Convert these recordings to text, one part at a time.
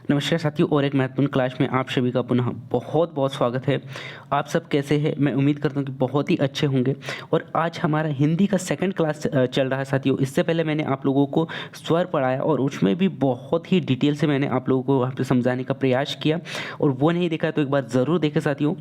नमस्कार साथियों, और एक महत्वपूर्ण क्लास में आप सभी का पुनः बहुत बहुत स्वागत है। आप सब कैसे हैं? मैं उम्मीद करता हूं कि बहुत ही अच्छे होंगे। और आज हमारा हिंदी का सेकंड क्लास चल रहा है साथियों। इससे पहले मैंने आप लोगों को स्वर पढ़ाया और उसमें भी बहुत ही डिटेल से मैंने आप लोगों को वहाँ पे समझाने का प्रयास किया, और वो नहीं देखा तो एक बार ज़रूर देखें साथियों।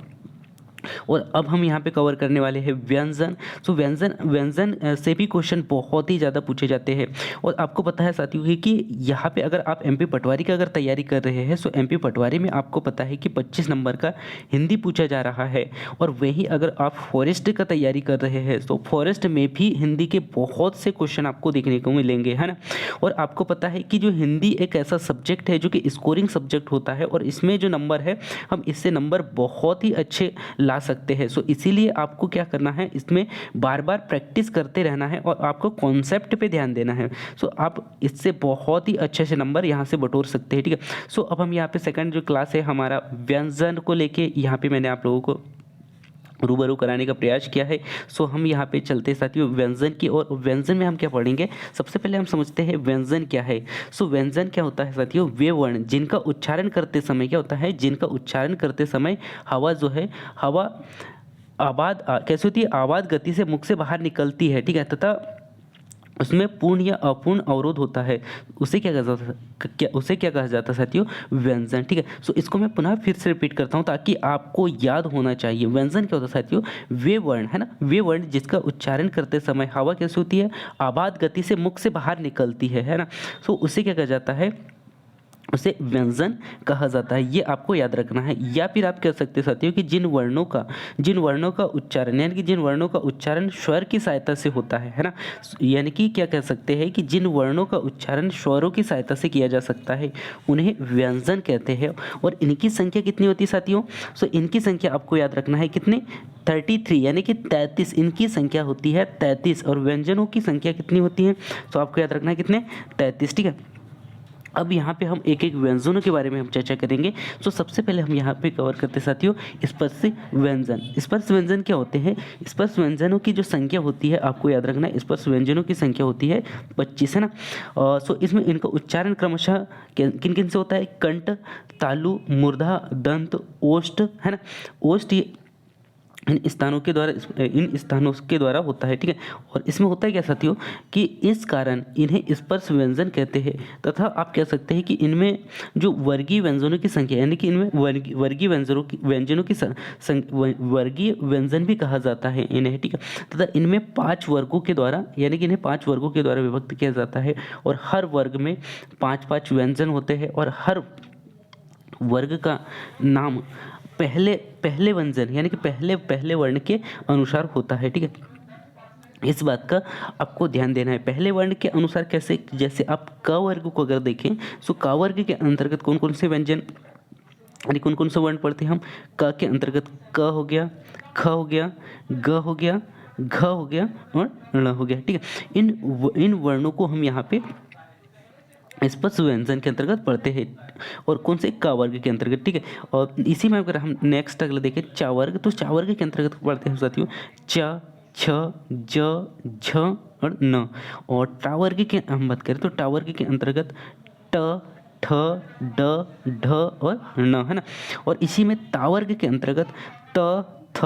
और अब हम यहाँ पे कवर करने वाले हैं व्यंजन। तो व्यंजन व्यंजन से भी क्वेश्चन बहुत ही ज़्यादा पूछे जाते हैं। और आपको पता है साथियों कि यहाँ पे अगर आप एमपी पटवारी का अगर तैयारी कर रहे हैं, तो एमपी पटवारी में आपको पता है कि 25 नंबर का हिंदी पूछा जा रहा है। और वही अगर आप फॉरेस्ट का तैयारी कर रहे हैं, तो फॉरेस्ट में भी हिंदी के बहुत से क्वेश्चन आपको देखने को मिलेंगे, है ना। और आपको पता है कि जो हिंदी एक ऐसा सब्जेक्ट है जो कि स्कोरिंग सब्जेक्ट होता है, और इसमें जो नंबर है हम इससे नंबर बहुत ही अच्छे ला सकते हैं। सो इसीलिए आपको क्या करना है, इसमें बार बार प्रैक्टिस करते रहना है और आपको कॉन्सेप्ट पे ध्यान देना है। सो आप इससे बहुत ही अच्छे से नंबर यहाँ से बटोर सकते हैं, ठीक है। सो अब हम यहाँ पे सेकंड जो क्लास है हमारा व्यंजन को लेके यहाँ पे मैंने आप लोगों को रूबरू कराने का प्रयास किया है। सो हम यहाँ पे चलते हैं साथियों व्यंजन की। और व्यंजन में हम क्या पढ़ेंगे, सबसे पहले हम समझते हैं व्यंजन क्या है। सो व्यंजन क्या होता है साथियों, वे वर्ण जिनका उच्चारण करते समय क्या होता है, जिनका उच्चारण करते समय हवा जो है, हवा कैसे होती है, आवाज़ गति से मुख से बाहर निकलती है, ठीक है, तथा उसमें पूर्ण या अपूर्ण अवरोध होता है। उसे क्या कहा जाता है, उसे क्या कहा जाता है साथियों, व्यंजन, ठीक है। सो इसको मैं पुनः फिर से रिपीट करता हूँ ताकि आपको याद होना चाहिए। व्यंजन क्या होता है साथियों, वे वर्ण, है ना, वे वर्ण जिसका उच्चारण करते समय हवा कैसे होती है, आबाद गति से मुख से बाहर निकलती है ना। सो उसे क्या कहा जाता है, उसे व्यंजन कहा जाता है। ये आपको याद रखना है। या फिर आप कह सकते हैं साथियों कि जिन वर्णों का उच्चारण, यानी कि जिन वर्णों का उच्चारण स्वर की सहायता से होता है ना। यानी कि क्या कह सकते हैं कि जिन वर्णों का उच्चारण स्वरों की सहायता से किया जा सकता है, उन्हें व्यंजन कहते हैं। और इनकी संख्या कितनी होती है साथियों, सो इनकी संख्या आपको याद रखना है कितने, 33, यानी कि 33 इनकी संख्या होती है, 33। और व्यंजनों की संख्या कितनी होती है, तो आपको याद रखना है कितने, 33, ठीक है। अब यहाँ पे हम एक एक व्यंजनों के बारे में हम चर्चा करेंगे। तो सबसे पहले हम यहाँ पे कवर करते साथियों स्पर्श व्यंजन। स्पर्श व्यंजन क्या होते हैं, स्पर्श व्यंजनों की जो संख्या होती है आपको याद रखना है, स्पर्श व्यंजनों की संख्या होती है 25, है ना। सो इसमें इनका उच्चारण क्रमशः किन किन से होता है, कंठ, तालु, मूर्धा, दंत, ओष्ठ, है ना। ओष्ठ इन स्थानों के द्वारा होता है, ठीक है। और इसमें होता है क्या साथियों कि इस कारण इन्हें स्पर्श व्यंजन कहते हैं। तथा आप कह सकते हैं कि इनमें जो वर्गीय व्यंजनों की संख्या, यानी कि इनमें वर्गीय व्यंजनों की वर्गीय व्यंजन भी कहा जाता है इन्हें, ठीक है। तथा इनमें 5 वर्गों के द्वारा, यानी कि इन्हें 5 वर्गों के द्वारा विभक्त किया जाता है। और हर वर्ग में 5-5 व्यंजन होते हैं, और हर वर्ग का नाम पहले पहले व्यंजन, यानी कि पहले वर्ण के अनुसार होता है, ठीक है। इस बात का आपको ध्यान देना है। पहले वर्ण के अनुसार कैसे, जैसे आप क वर्ग को अगर देखें, तो क वर्ग के अंतर्गत कौन कौन से व्यंजन, यानी कौन कौन से वर्ण पढ़ते हैं हम, क के अंतर्गत क हो गया, ख हो गया, ग हो गया, घ हो गया और ण हो गया, ठीक है। इन वर्णों को हम यहाँ पे स्पर्श व्यंजन के अंतर्गत पढ़ते हैं। और कौन से, क वर्ग के अंतर्गत, ठीक है। और इसी में अगर हम नेक्स्ट अगला देखें च वर्ग, तो च वर्ग के अंतर्गत पढ़ते हैं साथियों च, छ, ज, झ और न। और टा वर्ग की हम बात करें तो टा वर्ग के अंतर्गत ट, ठ, ड, ढ और न, है ना। और इसी में ता वर्ग के अंतर्गत त, थ,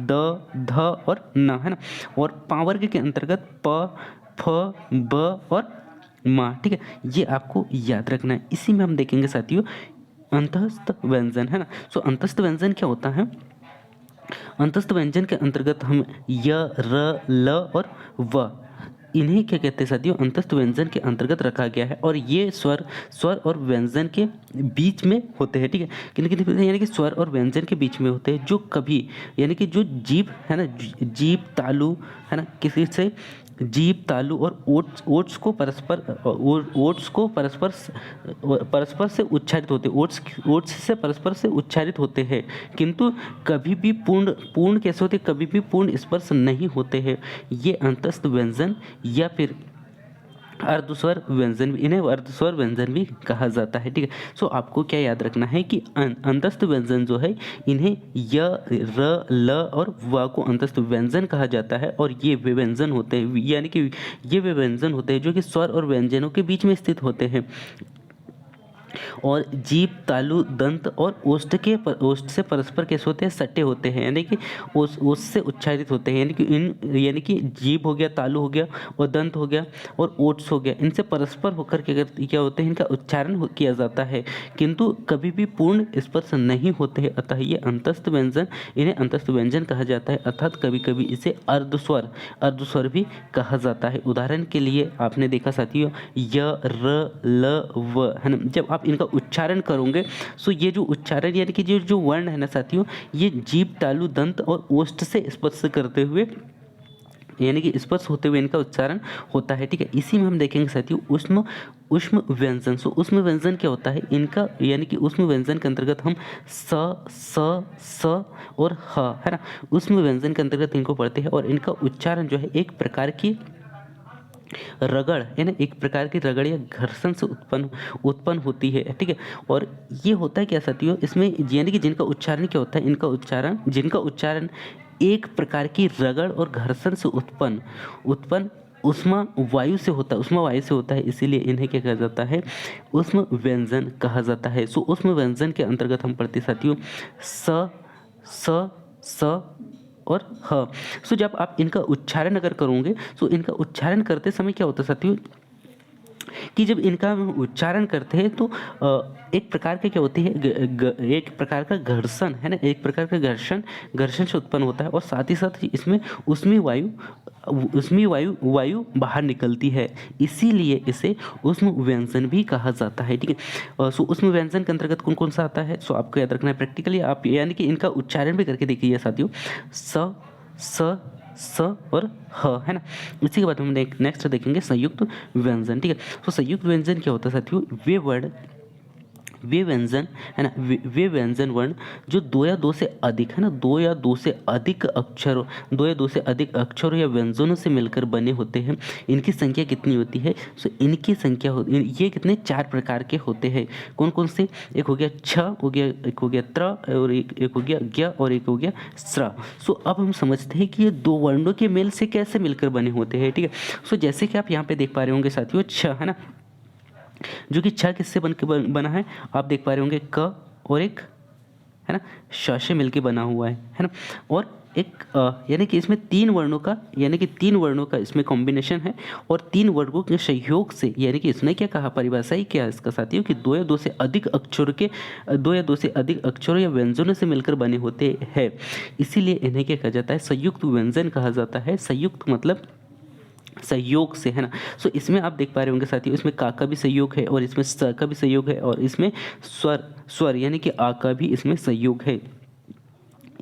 द, ध और न, है ना। और पा वर्ग के अंतर्गत प, फ, ब और माँ, ठीक है। ये आपको याद रखना है। इसी में हम देखेंगे साथियों अंतःस्थ व्यंजन, है ना। सो अंतःस्थ व्यंजन क्या होता है, अंतःस्थ व्यंजन के अंतर्गत हम य, र, ल और व, इन्हें क्या कहते हैं साथियों, अंतःस्थ व्यंजन के अंतर्गत रखा गया है। और ये स्वर और व्यंजन के बीच में होते हैं, ठीक है। यानी कि स्वर और व्यंजन के बीच में होते हैं, जो कभी, यानी कि जो जीभ है ना, जीभ तालु, है ना, किसी से जीभ तालु और ओट्स को परस्पर से उच्चारित होते, ओट्स से परस्पर से उच्चारित होते हैं, किंतु कभी भी पूर्ण कैसे होते, कभी भी पूर्ण स्पर्श नहीं होते हैं। ये अंतःस्थ व्यंजन या फिर अर्धस्वर व्यंजन, इन्हें अर्धस्वर व्यंजन भी कहा जाता है, ठीक है। सो आपको क्या याद रखना है कि अंतस्थ व्यंजन जो है, इन्हें य, र, ल और व को अंतस्थ व्यंजन कहा जाता है। और ये वे व्यंजन होते हैं, यानी कि ये वे व्यंजन होते हैं जो कि स्वर और व्यंजनों के बीच में स्थित होते हैं। और जीभ, तालु, दंत और ओष्ठ से परस्पर कैसे होते हैं, सटे होते हैं, यानी कि ओष्ठ से उच्चारित होते हैं, यानी कि जीभ हो गया, तालु हो गया और दंत हो गया और ओट्स हो गया, इनसे परस्पर होकर क्या होते हैं, इनका उच्चारण किया जाता है, किंतु कभी भी पूर्ण स्पर्श नहीं होते हैं, अतः ये अंतस्थ व्यंजन, इन्हें अंतस्थ व्यंजन कहा जाता है, अर्थात कभी कभी इसे अर्धस्वर भी कहा जाता है। उदाहरण के लिए आपने देखा साथियों, य, र, ल, व, है ना, जब आप इनका उच्चारण करोगे, सो ये जो उच्चारण यानी कि जो वर्ण है ना साथियों, ये जीभ, तालु, दंत और ओष्ठ से स्पर्श करते हुए, यानी कि स्पर्श होते हुए इनका उच्चारण होता है। ठीक है, इसी में हम देखेंगे साथियों उष्म व्यंजन। सो उष्म व्यंजन क्या होता है इनका, यानी कि उष्म व्यंजन के अंतर्गत हम स और ह, है ना, उष्म व्यंजन के अंतर्गत इनको पढ़ते हैं और इनका उच्चारण जो है एक प्रकार की रगड़, है ना, एक प्रकार की रगड़ या घर्षण से उत्पन्न होती है। ठीक है, और ये होता है क्या साथियों, इसमें यानी कि जिनका उच्चारण क्या होता है, जिनका उच्चारण एक प्रकार की रगड़ और घर्षण से उत्पन्न उष्मा वायु से होता है, इसीलिए इन्हें क्या कहा जाता है, उष्म व्यंजन कहा जाता है। सो उष्म व्यंजन के अंतर्गत हम पढ़ते साथियों स और ह। सो जब आप इनका उच्चारण अगर करोगे, सो इनका उच्चारण करते समय क्या होता है साथियों, कि जब इनका हम उच्चारण करते हैं तो एक प्रकार के क्या होती है, एक प्रकार का घर्षण, है ना, एक प्रकार का घर्षण से उत्पन्न होता है और साथ ही इसमें उष्मी वायु बाहर निकलती है, इसीलिए इसे उष्म व्यंजन भी कहा जाता है। ठीक है, सो उष्म व्यंजन के अंतर्गत कौन कौन सा आता है, सो आपको याद रखना है प्रैक्टिकली, आप यानी कि इनका उच्चारण भी करके देखिए साथियों, स और ह, है ना। इसी के बाद हम नेक्स्ट देखेंगे संयुक्त व्यंजन। ठीक है, तो संयुक्त व्यंजन क्या होता है साथियों, वे व्यंजन, है ना, वे व्यंजन वर्ण जो दो या दो से अधिक, है ना, दो या दो से अधिक अक्षरों या व्यंजनों से मिलकर बने होते हैं। इनकी संख्या कितनी होती है, सो इनकी संख्या ये कितने, 4 प्रकार के होते हैं। कौन कौन से, एक हो गया छ, एक हो गया त्र, और एक हो गया ज्ञ और एक हो गया स्र। सो अब हम समझते हैं कि ये दो वर्णों के मेल से कैसे मिलकर बने होते हैं। ठीक है, सो जैसे कि आप यहाँ पे देख पा रहे होंगे साथियों, छ, है ना, जो कि छ किससे बना है, आप देख पा रहे होंगे क और एक, है ना, श से मिलके बना हुआ है ना, और एक यानी कि इसमें तीन वर्णों का इसमें कॉम्बिनेशन है और 3 वर्गों के सहयोग से, यानी कि इसने क्या कहा, परिभाषा ही क्या है इसका साथियों, कि दो या दो से अधिक अक्षरों या व्यंजनों से मिलकर बने होते हैं, इसीलिए इन्हें क्या कहा जाता है, संयुक्त व्यंजन कहा जाता है। संयुक्त मतलब सहयोग से, है ना। सो इसमें आप देख पा रहे होंगे साथियों, इसमें का भी सहयोग है और इसमें स का भी सहयोग है और इसमें स्वर यानी कि आ का भी इसमें सहयोग है,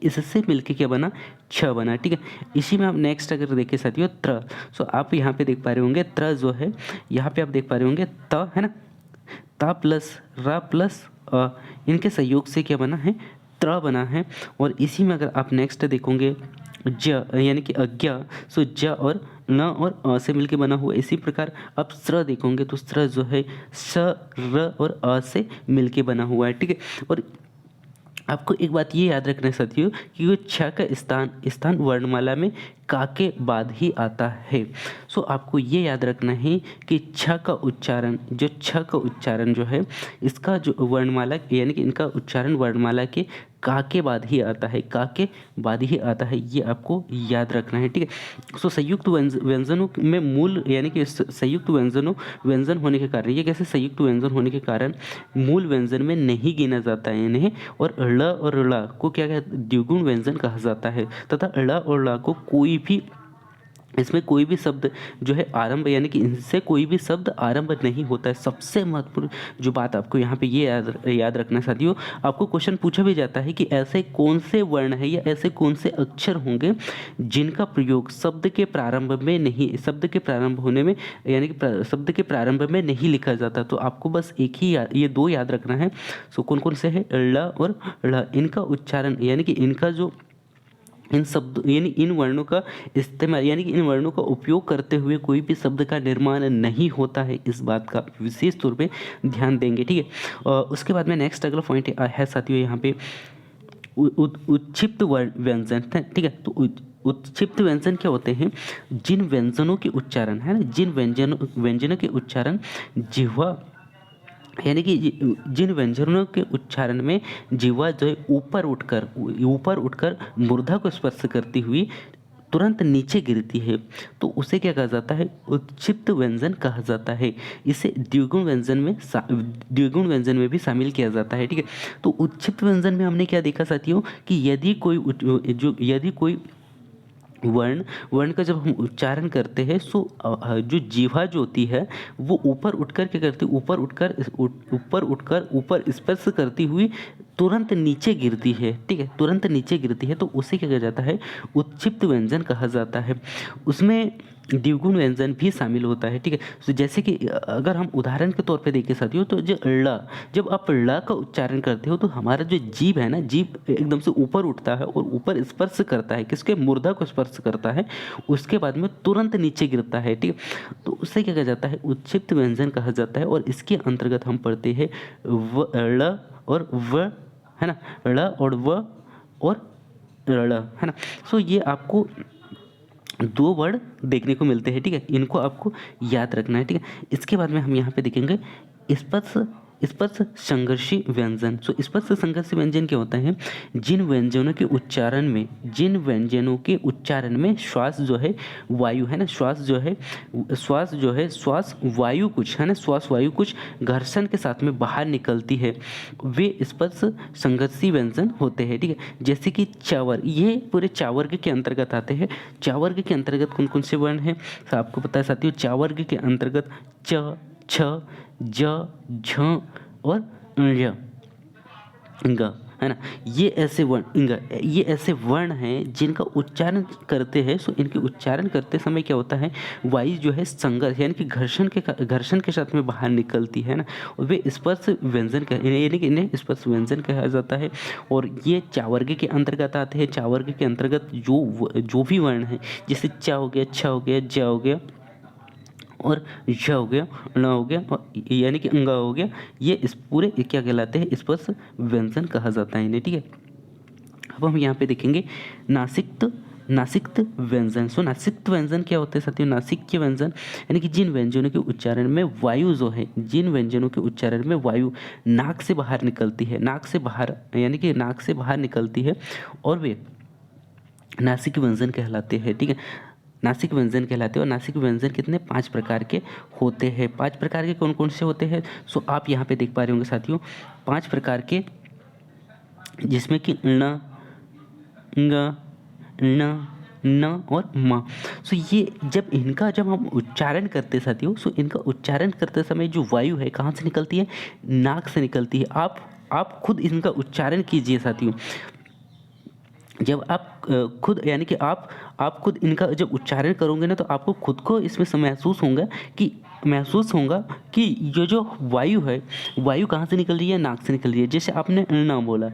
इससे मिलके क्या बना, छ बना। ठीक है, इसी में आप नेक्स्ट अगर देखें साथियों त्र, सो आप यहाँ पे देख पा रहे होंगे त्र जो है, यहाँ पे आप देख पा रहे होंगे त, है ना, ता प्लस रा प्लस इनके सहयोग से क्या बना है, त्र बना है। और इसी में अगर आप नेक्स्ट देखोगे ज यानी कि अज्ञा, सो ज और न और अ से मिलके बना हुआ। इसी प्रकार आप स्र देखोगे तो स्र जो है स, र और अ से मिलके बना हुआ है। ठीक है, और आपको एक बात ये याद रखना है साथियों कि वो छ का स्थान वर्णमाला में का के बाद ही आता है। सो आपको ये याद रखना है कि छ का उच्चारण जो है, इसका जो वर्णमाला यानी कि इनका उच्चारण वर्णमाला के का के बाद ही आता है, ये आपको याद रखना है। ठीक है, सो संयुक्त व्यंजनों में मूल यानी कि संयुक्त व्यंजन होने के कारण, ये कैसे, संयुक्त व्यंजन होने के कारण मूल व्यंजन में नहीं गिना जाता है इन्हें, और ळ और ळ को क्या कहते, द्विगुण व्यंजन कहा जाता है, तथा ळ और ळ को इसमें कोई भी शब्द जो है आरंभ, यानी कि इनसे कोई भी शब्द आरंभ नहीं होता है। सबसे महत्वपूर्ण जो बात आपको यहाँ पे ये याद रखना साथियों, आपको क्वेश्चन पूछा भी जाता है कि ऐसे कौन से वर्ण है या ऐसे कौन से अक्षर होंगे जिनका प्रयोग शब्द के प्रारंभ होने में, यानी कि शब्द के प्रारंभ में नहीं लिखा जाता। तो आपको बस एक ही ये दो याद रखना है। सो कौन कौन से है, ळ और ळ, इनका उच्चारण यानी कि इनका जो इन शब्द यानी इन वर्णों का इस्तेमाल, यानी कि इन वर्णों का उपयोग करते हुए कोई भी शब्द का निर्माण नहीं होता है, इस बात का विशेष तौर पे ध्यान देंगे। ठीक है, उसके बाद में नेक्स्ट अगला पॉइंट है साथियों यहाँ पे उत्क्षिप्त व्यंजन। ठीक है, तो उत्क्षिप्त व्यंजन क्या होते हैं, जिन व्यंजनों के उच्चारण, है ना, जिन व्यंजनों के उच्चारण जिह्वा यानी कि जिन व्यंजनों के उच्चारण में जीवा जो है ऊपर उठकर मूर्धा को स्पर्श करती हुई तुरंत नीचे गिरती है, तो उसे क्या कहा जाता है? उच्छिप्त व्यंजन कहा जाता है। इसे द्विगुण व्यंजन में भी शामिल किया जाता है। ठीक है, तो उच्छिप्त व्यंजन में हमने क्या देखा साथियों कि यदि कोई वर्ण का जब हम उच्चारण करते हैं सो जो जीवा जो होती है वो ऊपर उठकर क्या करती है? ऊपर उठकर ऊपर स्पर्श करती हुई तुरंत नीचे गिरती है। ठीक है, तुरंत नीचे गिरती है, तो उसे क्या कहा जाता है? उच्छिप्त व्यंजन कहा जाता है। उसमें द्विगुण व्यंजन भी शामिल होता है। ठीक है, तो जैसे कि अगर हम उदाहरण के तौर पे देखें साथियों, तो जो ळ, जब आप ळ का उच्चारण करते हो तो हमारा जो जीभ है ना, जीभ एकदम से ऊपर उठता है और ऊपर स्पर्श करता है, किसके? मूर्धा को स्पर्श करता है, उसके बाद में तुरंत नीचे गिरता है। ठीक है, तो उससे क्या कहा जाता है? उच्छिप्त व्यंजन कहा जाता है। और इसके अंतर्गत हम पढ़ते हैं ळ और व, है ना, ळ और व और ऋण, है ना। सो ये आपको दो वर्ड देखने को मिलते हैं। ठीक है, इनको आपको याद रखना है। ठीक है, इसके बाद में हम यहाँ पे देखेंगे स्पर्श स्पर्श संघर्षी व्यंजन। सो स्पर्श संघर्षी व्यंजन क्या होता है? जिन व्यंजनों के उच्चारण में श्वास जो है वायु, है ना, श्वास वायु कुछ, है ना, श्वास वायु कुछ घर्षण के साथ में बाहर निकलती है, वे स्पर्श संघर्षी व्यंजन होते हैं। ठीक है, जैसे कि चावर, ये पूरे चावर्ग के अंतर्गत आते हैं। चावर्ग के अंतर्गत कौन कौन से वर्ण हैं? तो आपको पता है साथियों, चावर्ग के अंतर्गत च, छ, ज, झ और ञ, ङ, है ना, ये ऐसे वर्ण हैं जिनका उच्चारण करते हैं। सो इनके उच्चारण करते समय क्या होता है? वायु जो है संघर्ष यानी कि घर्षण के साथ में बाहर निकलती है ना, और वे स्पर्श व्यंजन यानी कि इन्हें स्पर्श व्यंजन कहा जाता है। और ये चावर्ग के अंतर्गत आते हैं। चावर्ग के अंतर्गत जो भी वर्ण है, जैसे च हो गया, छ हो गया, ज हो गया और झ हो गया, ण हो गया और यानी कि अंगा हो गया, ये इस पूरे क्या कहलाते हैं? स्पर्श व्यंजन कहा जाता है इन्हें। ठीक है, अब हम यहाँ पे देखेंगे नासिक्त व्यंजन। सो नासिक्त व्यंजन क्या होते हैं साथियों? नासिक्य व्यंजन यानी कि जिन व्यंजनों के उच्चारण में वायु जो है, जिन व्यंजनों के उच्चारण में वायु नाक से बाहर निकलती है, यानी कि नाक से बाहर निकलती है, और वे नासिक व्यंजन कहलाते हैं। ठीक है, नासिक व्यंजन कहलाते हैं। और नासिक व्यंजन कितने? 5 प्रकार के होते हैं। 5 प्रकार के कौन कौन से होते हैं? सो आप यहाँ पे देख पा रहे होंगे साथियों 5 प्रकार के, जिसमें कि ण, ङ, ण, न और म। सो ये जब हम उच्चारण करते साथियों, सो इनका उच्चारण करते समय जो वायु है कहाँ से निकलती है? नाक से निकलती है। आप खुद इनका उच्चारण कीजिए साथियों। जब आप खुद यानी कि आप खुद इनका जब उच्चारण करोगे ना, तो आपको खुद को इसमें महसूस होगा कि ये जो वायु है, वायु कहाँ से निकल रही है? नाक से निकल रही है। जैसे आपने ना बोला,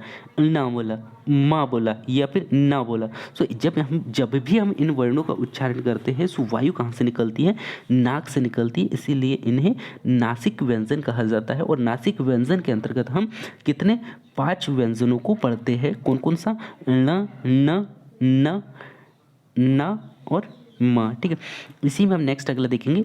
माँ बोला या फिर ना बोला, सो जब भी हम इन वर्णों का उच्चारण करते हैं, सो वायु कहाँ से निकलती है? नाक से निकलती है। इसीलिए इन्हें नासिक व्यंजन कहा जाता है। और नासिक व्यंजन के अंतर्गत हम कितने? 5 व्यंजनों को पढ़ते हैं। कौन कौन सा? ण, न, न, न और म। ठीक है, इसी में हम नेक्स्ट अगला देखेंगे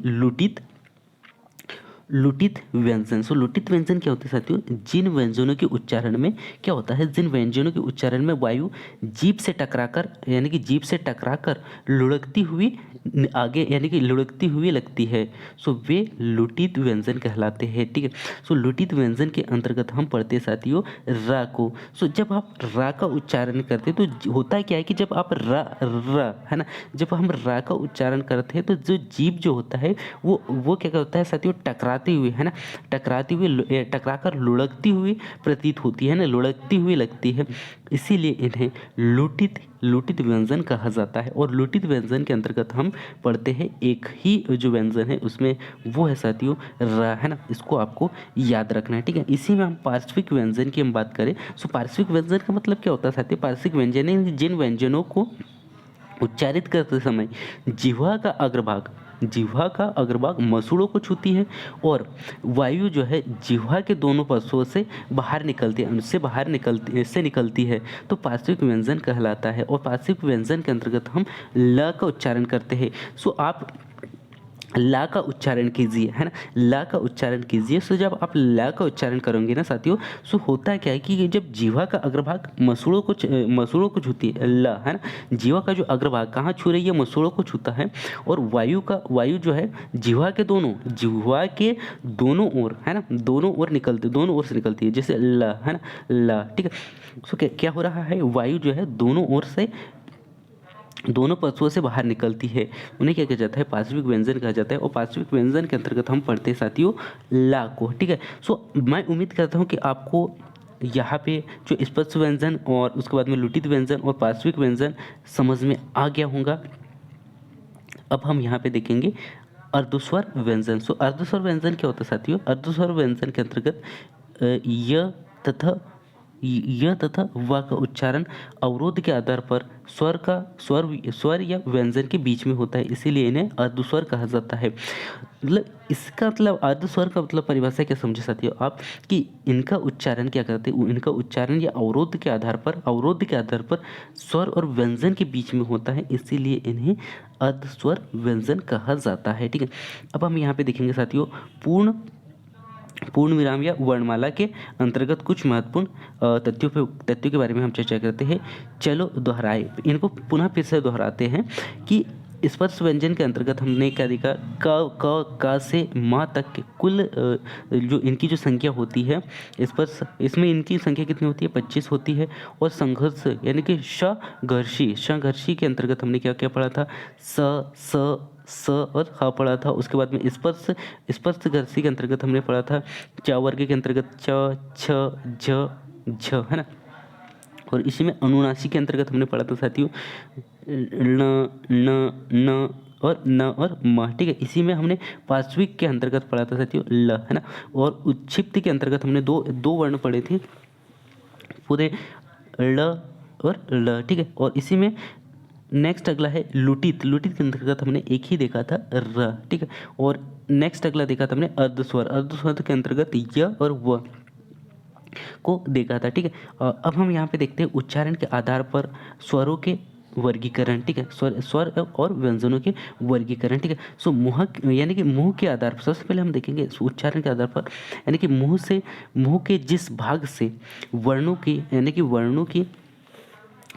लुटित व्यंजन। सो लुटित व्यंजन क्या होते हैं साथियों? जिन व्यंजनों के उच्चारण में क्या होता है? जिन व्यंजनों के उच्चारण में वायु जीभ से टकराकर लुढ़कती हुई आगे यानी कि लुढ़कती हुई लगती है, सो वे लुटित व्यंजन कहलाते हैं। ठीक है, सो लुटित व्यंजन के अंतर्गत हम पढ़ते हैं साथियों रा को। सो जब आप रा का उच्चारण करते हैं तो होता क्या है कि जब आप रा है ना, जब हम रा का उच्चारण करते हैं तो जो जीभ जो होता है वो क्या होता है साथियों? टकराती हुई, है ना, टकराकर लुढ़कती हुई प्रतीत होती है ना, लुढ़कती हुई लगती है। इसीलिए इन्हें लुटित व्यंजन कहा जाता है। और लुटित व्यंजन के अंतर्गत हम पढ़ते हैं एक ही जो व्यंजन है उसमें वो है साथियों रा, है ना, इसको आपको याद रखना है। ठीक है, इसी में हम पार्श्विक व्यंजन की हम बात करें। सो पार्श्विक व्यंजन का मतलब क्या होता है साथियों? पार्श्विक व्यंजन है जिन व्यंजनों को उच्चारित करते समय जिह्वा का अग्रभाग मसूड़ों को छूती है और वायु जो है जिह्वा के दोनों पार्श्वों से बाहर निकलती है, इससे निकलती है, तो पार्श्विक व्यंजन कहलाता है। और पार्श्विक व्यंजन के अंतर्गत हम ल का उच्चारण करते हैं। सो आप ला का उच्चारण कीजिए, है ना, ला का उच्चारण कीजिए। सो जब आप ला का उच्चारण करोगे ना साथियों, सो होता क्या है कि जब जीवा का अग्रभाग मसूड़ों को छूती है ला, है ना, जीवा का जो अग्रभाग कहाँ छू रही है, मसूड़ों को छूता है। और वायु जो है जीवा के दोनों ओर, है ना, दोनों ओर से निकलती है, जैसे ला, है ना, ला, ठीक है। सो क्या हो रहा है, वायु जो है दोनों ओर से, दोनों पशुओं से बाहर निकलती है, उन्हें क्या कहा जाता है, पार्श्विक व्यंजन कहा जाता है। और पार्श्विक व्यंजन के अंतर्गत हम पढ़ते हैं साथियों ला को, ठीक है। सो मैं उम्मीद करता हूँ कि आपको यहाँ पे जो स्पष्ट व्यंजन और उसके बाद में लुटित व्यंजन और पार्श्विक व्यंजन समझ में आ गया होगा। अब हम यहाँ पे देखेंगे अर्धस्वर व्यंजन। सो अर्धस्वर व्यंजन क्या होता है साथियों, अर्धस्वर व्यंजन के अंतर्गत य तथा व का उच्चारण अवरोध के आधार पर स्वर या व्यंजन के बीच में होता है, इसीलिए इन्हें अर्धस्वर कहा जाता है। मतलब इसका मतलब अर्धस्वर का मतलब परिभाषा क्या समझे साथियों आप, कि इनका उच्चारण क्या करते हैं, इनका उच्चारण या अवरोध के आधार पर स्वर और व्यंजन के बीच में होता है, इसीलिए इन्हें अर्धस्वर व्यंजन कहा जाता है, ठीक है। अब हम यहाँ पे देखेंगे साथियों पूर्ण विराम या वर्णमाला के अंतर्गत कुछ महत्वपूर्ण तथ्यों के बारे में हम चर्चा करते हैं। चलो दोहराए, इनको पुनः फिर से दोहराते हैं कि स्पर्श व्यंजन के अंतर्गत हमने क्या देखा, क से माँ तक के कुल जो इनकी जो संख्या होती है स्पर्श, इसमें इनकी संख्या कितनी होती है, 25 होती है। और संघर्ष यानी कि संघर्षी के अंतर्गत हमने क्या क्या पढ़ा था, स और ह पढ़ा था। उसके बाद में स्पर्शघर्षी के अंतर्गत हमने पढ़ा था च वर्ग के अंतर्गत छ झ, है ना। और इसी में अनुनासिक के अंतर्गत हमने पढ़ा था साथियों न और न और म, ठीक है। इसी में हमने पार्श्विक के अंतर्गत पढ़ा था साथियों ल, है ना। और उच्छिप्त के अंतर्गत हमने दो वर्ण पढ़े थे पूरे ल और ल, ठीक है। और इसी में नेक्स्ट अगला है लुटित के अंतर्गत हमने एक ही देखा था र, ठीक है। और नेक्स्ट अगला देखा था हमने अर्धस्वर के अंतर्गत य और व को देखा था, ठीक है। अब हम यहाँ पे देखते हैं उच्चारण के आधार पर स्वरों के वर्गीकरण, ठीक है, स्वर और व्यंजनों के वर्गीकरण, ठीक है। सो मुंह यानी कि मुंह के आधार पर सबसे पहले हम देखेंगे उच्चारण के आधार पर, यानी कि मुंह के जिस भाग से वर्णों की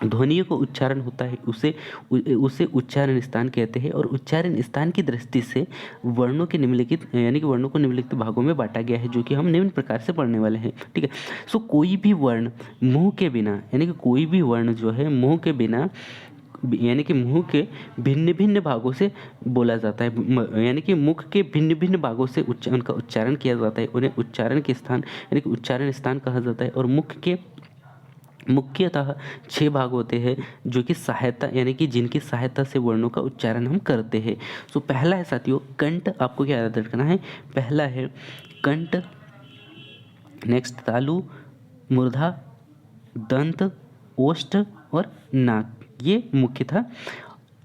ध्वनियों को उच्चारण होता है उसे उच्चारण स्थान कहते हैं। और उच्चारण स्थान की दृष्टि से वर्णों को निम्नलिखित भागों में बांटा गया है, जो कि हम निम्न प्रकार से पढ़ने वाले हैं, ठीक है। सो कोई भी वर्ण मुंह के बिना, यानी कि कोई भी वर्ण जो है मुंह के बिना, यानी कि मुंह के भिन्न भिन्न भागों से बोला जाता है, यानी कि मुख के भिन्न भिन्न भागों से उनका उच्चारण किया जाता है, उन्हें उच्चारण के स्थान यानी कि उच्चारण स्थान कहा जाता है। और मुख के मुख्यतः 6 भाग होते हैं, जो कि सहायता यानी कि जिनकी सहायता से वर्णों का उच्चारण हम करते हैं। सो पहला है साथियों कंठ, आपको क्या याद रखना है, पहला है कंठ, नेक्स्ट तालु, मूर्धा, दंत, ओष्ठ और नाक, ये मुख्यतः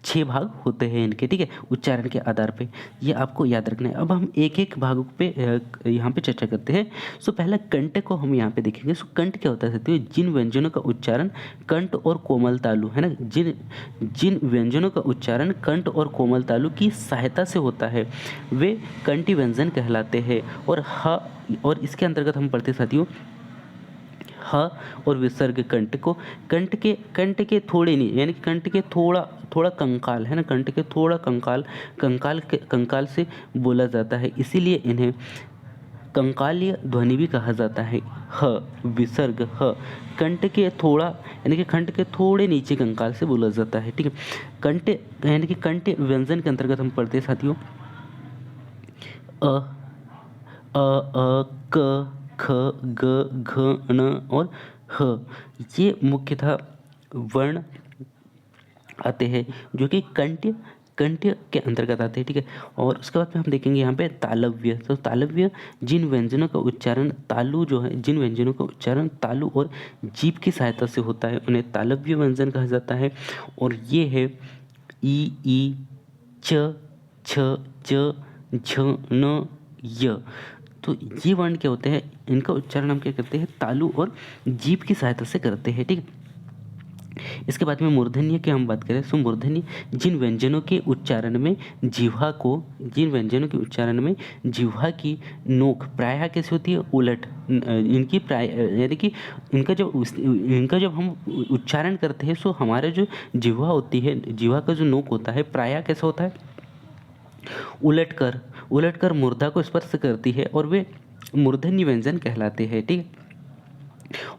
6 भाग होते हैं इनके, ठीक है, उच्चारण के आधार पे, ये आपको याद रखना है। अब हम एक एक भाग पे यहाँ पे चर्चा करते हैं। सो पहला कंठ को हम यहाँ पे देखेंगे। सो कंठ क्या होता है साथियों, जिन व्यंजनों का उच्चारण कंठ और कोमल तालु, है ना, जिन व्यंजनों का उच्चारण कंठ और कोमल तालु की सहायता से होता है वे कंठी व्यंजन कहलाते हैं। और ह, और इसके अंतर्गत हम पढ़ते साथियों ह और विसर्ग कंठ के थोड़े नहीं, यानी कि कंठ के थोड़ा कंकाल, है ना, कंठ के थोड़ा कंकाल से बोला जाता है, इसीलिए इन्हें कंकालीय ध्वनि भी कहा जाता है। ह विसर्ग ह कंठ के थोड़ा, यानी कि कंठ के थोड़े नीचे कंकाल से बोला जाता है, ठीक है। कंठ यानी कि कंठ व्यंजन के अंतर्गत हम पढ़ते हैं साथियों क ख ग घ ण और ह, ये मुख्यतः वर्ण आते हैं जो कि कंठ के अंतर्गत आते हैं, ठीक है। और उसके बाद में हम देखेंगे यहाँ पे तालव्य। तो तालव्य जिन व्यंजनों का उच्चारण तालु और जीभ की सहायता से होता है उन्हें तालव्य व्यंजन कहा जाता है। और ये है ई च छ च झ न य। तो ये वर्ण क्या होते हैं, इनका उच्चारण हम क्या करते हैं तालु और जीभ की सहायता से करते हैं, ठीक है। इसके बाद में मूर्धन्य की हम बात करें तो मूर्धन्य जिन व्यंजनों के उच्चारण में जिह्वा की नोक प्रायः कैसे होती है, उलट, इनकी प्राय यानी कि इनका जब हम उच्चारण करते हैं सो हमारा जो जिह्वा होती है, जिह्वा का जो नोक होता है प्रायः कैसा होता है, उलटकर मूर्धा को स्पर्श करती है और वे मूर्धन्य व्यंजन कहलाते हैं। ठीक है,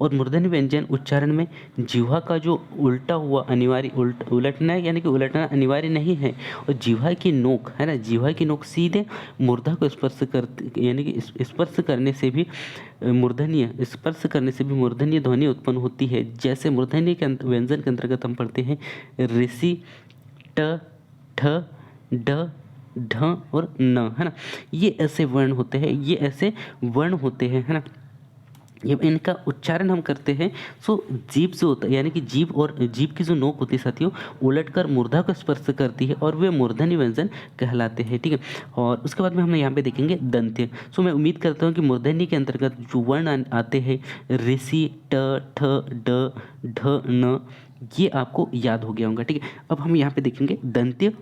और मूर्धन्य व्यंजन उच्चारण में जिह्वा का जो उल्टा हुआ अनिवार्य उलटना यानी कि उलटना अनिवार्य नहीं है, और जिह्वा की नोक है ना, जिह्वा की नोक सीधे मूर्धा को स्पर्श करती यानी कि स्पर्श करने से भी मूर्धन्य ध्वनि उत्पन्न होती है। जैसे मूर्धन्य के व्यंजन के अंतर्गत हम पढ़ते हैं ऋषि, ट, ठ, ड, ढ और न, है ना। ये ऐसे वर्ण होते हैं, है ना। जब इनका उच्चारण हम करते हैं सो जीभ जो होता है यानी कि जीभ की जो नोक होती है साथियों, उलटकर मूर्धा को स्पर्श करती है और वे मूर्धन्य व्यंजन कहलाते हैं। ठीक है, और उसके बाद में हम यहाँ पे देखेंगे दंत्य। सो मैं उम्मीद करता हूँ कि मूर्धन्य के अंतर्गत जो वर्ण आते हैं ऋषि, ट, ठ, ड, ढ, न, ये आपको याद हो गया होगा। ठीक है, अब हम यहाँ पे देखेंगे दंत्य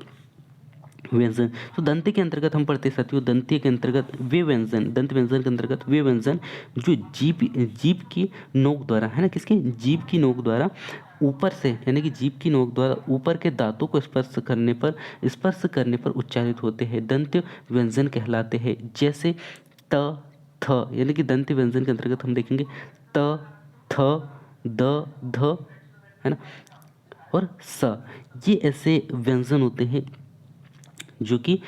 व्यंजन। तो दंत के अंतर्गत हम पढ़ते साथियों, दंत के अंतर्गत वे व्यंजन, दंत व्यंजन के अंतर्गत वे व्यंजन जो जीभ की नोक द्वारा, है ना, किसके, जीभ की नोक द्वारा ऊपर से यानी कि जीभ की नोक द्वारा ऊपर के दांतों को स्पर्श करने पर उच्चारित होते हैं, दंत व्यंजन कहलाते हैं। जैसे त, थ यानी कि दंत व्यंजन के अंतर्गत हम देखेंगे त, थ, द, ध, है ना, और स। ये ऐसे व्यंजन होते हैं जो कि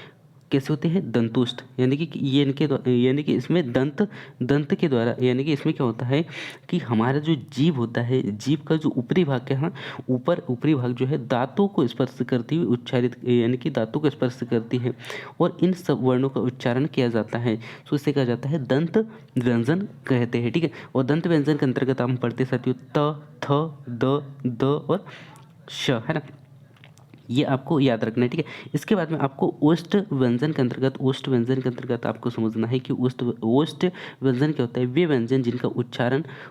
कैसे होते हैं, दंतुष्ट, यानी कि ये यानी कि इसमें दंत के द्वारा, यानी कि इसमें क्या होता है कि हमारा जो जीभ होता है, जीभ का जो ऊपरी भाग है, हाँ, ऊपरी भाग जो है दांतों को स्पर्श करती हुई उच्चारित यानी कि दांतों को स्पर्श करती है और इन सब वर्णों का उच्चारण किया जाता है, तो इसे कहा जाता है दंत व्यंजन कहते हैं। ठीक है, और दंत व्यंजन के अंतर्गत हम पढ़ते साथियों त, थ, द और श, है ना, ये आपको याद रखना है। ठीक है, इसके बाद में आपको ओष्ठ व्यंजन के अंतर्गत आपको समझना है कि ओष्ठ व्यंजन क्या होता है। वे व्यंजन जिनका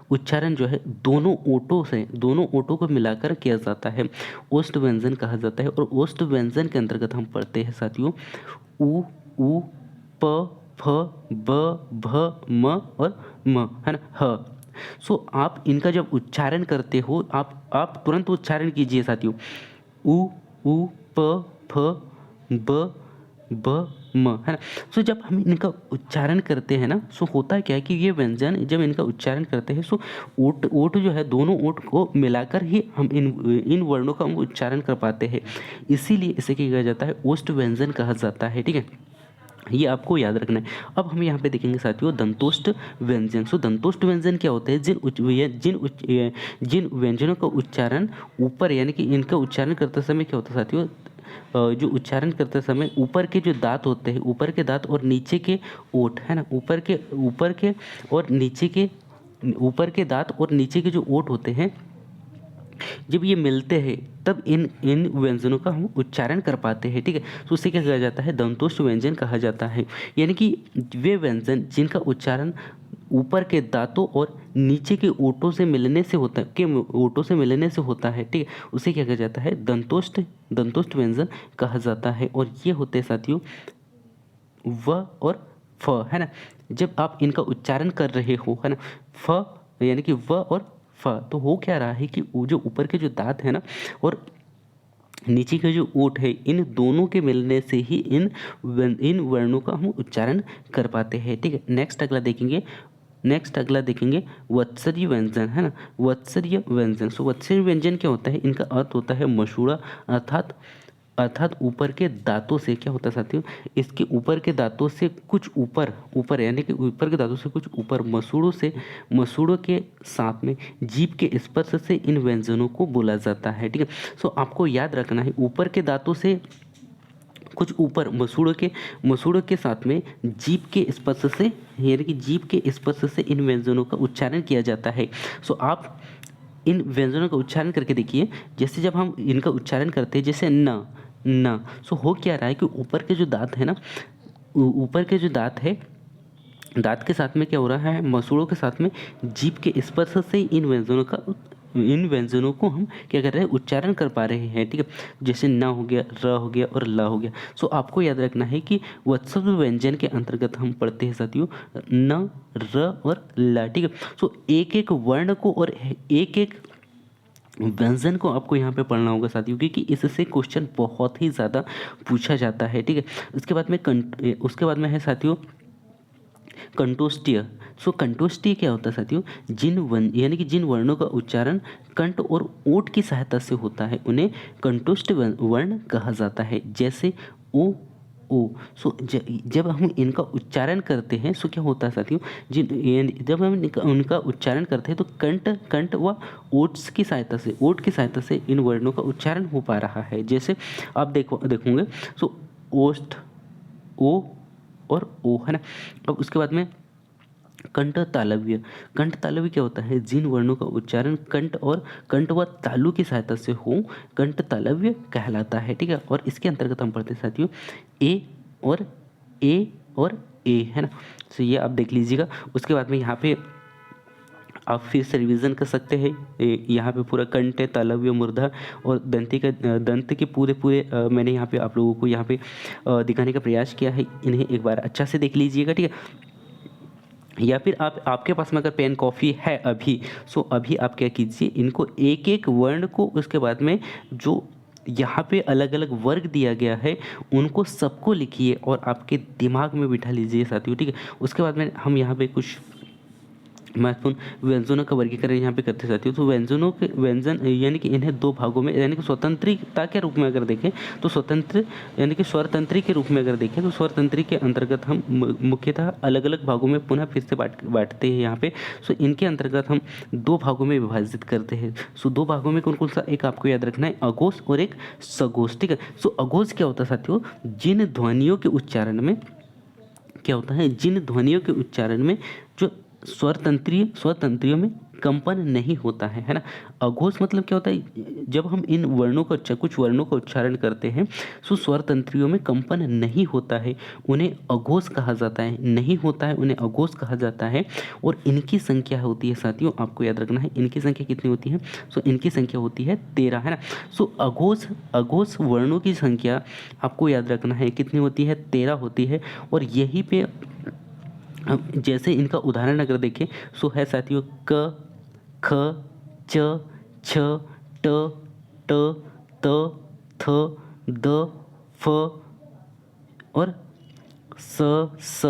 उच्चारण जो है दोनों ओठों को मिलाकर किया जाता है, ओष्ठ व्यंजन कहा जाता है। और ओष्ठ व्यंजन के अंतर्गत हम पढ़ते हैं साथियों उ, प, फ, ब, भ, म और म, है ना, ह। सो आप इनका जब उच्चारण करते हो आप तुरंत उच्चारण कीजिए साथियों, उ, प, फ, ब, म, है ना। सो जब हम इनका उच्चारण करते हैं ना, सो होता क्या है कि ये व्यंजन जब इनका उच्चारण करते हैं सो ओठ जो है दोनों ओठ को मिलाकर ही हम इन वर्णों का हम उच्चारण कर पाते हैं, इसीलिए इसे क्या कहा जाता है, ओष्ठ व्यंजन कहा जाता है। ठीक है, ये आपको याद रखना है। अब हम यहाँ पे देखेंगे साथियों दंतोष्ठ व्यंजन। सो दंतोष्ठ व्यंजन क्या होते हैं, जिन व्यंजनों का उच्चारण ऊपर यानी कि इनका उच्चारण करते समय क्या होता है साथियों, जो उच्चारण करते समय ऊपर के जो दांत होते हैं, ऊपर के दांत और नीचे के ओठ, है ना, ऊपर के दांत और नीचे के जो ओठ होते हैं, जब ये मिलते हैं तब इन व्यंजनों का हम उच्चारण कर पाते हैं। ठीक है, तो उसे क्या कहा जाता है, दंतोष्ठ व्यंजन कहा जाता है। यानी कि वे व्यंजन जिनका उच्चारण ऊपर के दांतों और नीचे के ओठों से मिलने से होता है, ठीक है, उसे क्या कहा जाता है, दंतोष्ठ व्यंजन कहा जाता है। और ये होते हैं साथियों व और फ, है ना। जब आप इनका उच्चारण कर रहे हो, है ना, फ यानी कि व और फ, तो हो क्या रहा है कि जो ऊपर के जो दांत है ना और नीचे के जो ओठ है, इन दोनों के मिलने से ही इन वर्णों का हम उच्चारण कर पाते हैं। ठीक है, नेक्स्ट अगला देखेंगे वत्सर्य व्यंजन, है ना, वत्सर्य व्यंजन। सो वत्सर्य व्यंजन क्या होता है, इनका अर्थ होता है मसूड़ा, अर्थात ऊपर के दांतों से क्या होता है साथियों, इसके ऊपर के दांतों से कुछ ऊपर यानी कि ऊपर के दांतों से कुछ ऊपर मसूड़ों के साथ में जीभ के स्पर्श से इन व्यंजनों को बोला जाता है। ठीक है, सो आपको याद रखना है ऊपर के दांतों से कुछ ऊपर मसूड़ों के साथ में जीभ के स्पर्श से यानी कि जीभ के स्पर्श से इन व्यंजनों का उच्चारण किया जाता है। सो आप इन व्यंजनों का उच्चारण करके देखिए, जैसे जब हम इनका उच्चारण करते हैं जैसे न, सो हो क्या रहा है कि ऊपर के जो दांत है ना, ऊपर के जो दांत है, दांत के साथ में क्या हो रहा है, मसूड़ों के साथ में जीभ के स्पर्श से इन इन व्यंजनों को हम क्या कर रहे हैं, उच्चारण कर पा रहे हैं। ठीक है, जैसे न हो गया, र हो गया और ल हो गया। सो आपको याद रखना है कि वत्सल व्यंजन के अंतर्गत हम पढ़ते हैं साथियों न, र और ल। ठीक है, सो एक एक वर्ण को और एक एक व्यंजन को आपको यहाँ पे पढ़ना होगा साथियों, क्योंकि इससे क्वेश्चन बहुत ही ज़्यादा पूछा जाता है। ठीक है, उसके बाद में है साथियों कंठोष्ठीय। सो कंठोष्ठीय क्या होता है साथियों, यानी कि जिन वर्णों का उच्चारण कंठ और ओठ की सहायता से होता है उन्हें कंठोष्ठ वर्ण कहा जाता है। जैसे ओ, ओ। सो जब हम इनका उच्चारण करते हैं सो क्या होता है साथियों, जब हम उनका उच्चारण करते हैं तो कंठ व ओठ की सहायता से इन वर्णों का उच्चारण हो पा रहा है। जैसे आप देखोगे सो ओष्ठ, ओ और ओ, है ना। अब उसके बाद में कंठ तालव्य। कंठ तालव्य क्या होता है, जिन वर्णों का उच्चारण कंठ व तालु की सहायता से हो कंठ तालव्य कहलाता है। ठीक है, और इसके अंतर्गत हम पढ़ते हैं साथियों ए और ए, है ना। तो ये आप देख लीजिएगा। उसके बाद में यहाँ पे आप फिर से रिवीजन कर सकते हैं। यहाँ पे पूरा कंठ, तालव्य, मूर्धा और दंत के पूरे मैंने यहाँ पे आप लोगों को यहाँ पे दिखाने का प्रयास किया है। इन्हें एक बार अच्छा से देख लीजिएगा। ठीक है, या फिर आपके पास में अगर पेन कॉफ़ी है अभी, सो अभी आप क्या कीजिए, इनको एक एक वर्ण को उसके बाद में जो यहाँ पे अलग अलग वर्ग दिया गया है उनको सबको लिखिए और आपके दिमाग में बिठा लीजिए साथियों। ठीक है, उसके बाद में हम यहाँ पे कुछ महत्वपूर्ण व्यंजनों का वर्गीकरण यहाँ पे करते साथियों। तो व्यंजन यानी कि इन्हें दो भागों में, यानी कि स्वतंत्रता के रूप में अगर देखें तो स्वतंत्र यानी कि स्वरतंत्री के रूप में अगर देखें तो स्वरतंत्री के अंतर्गत हम मुख्यतः अलग अलग भागों में पुनः फिर से बांटते हैं यहाँ पे। सो इनके अंतर्गत हम दो भागों में विभाजित करते हैं। सो दो भागों में कौन कौन सा, एक आपको याद रखना है अघोष और एक सघोष। ठीक है, सो अघोष क्या होता है साथियों, जिन ध्वनियों के उच्चारण में क्या होता है, जिन ध्वनियों के उच्चारण में जो स्वतंत्रियों में कंपन नहीं होता है ना। अघोष मतलब क्या होता है, जब हम इन वर्णों का कुछ वर्णों का उच्चारण करते हैं सो स्वर तंत्रियों में कंपन नहीं होता है, उन्हें अघोष कहा जाता है, नहीं होता है उन्हें अघोष कहा जाता है। और इनकी संख्या होती है साथियों, आपको याद रखना है इनकी संख्या कितनी होती है, सो इनकी संख्या होती है 13, है ना। सो अघोष वर्णों की संख्या आपको याद रखना है कितनी होती है, 13 होती है। और यहीं पे अब जैसे इनका उदाहरण अगर देखें सो है साथियों क, ख, च, छ, ट, ट, त, थ, द, फ और स,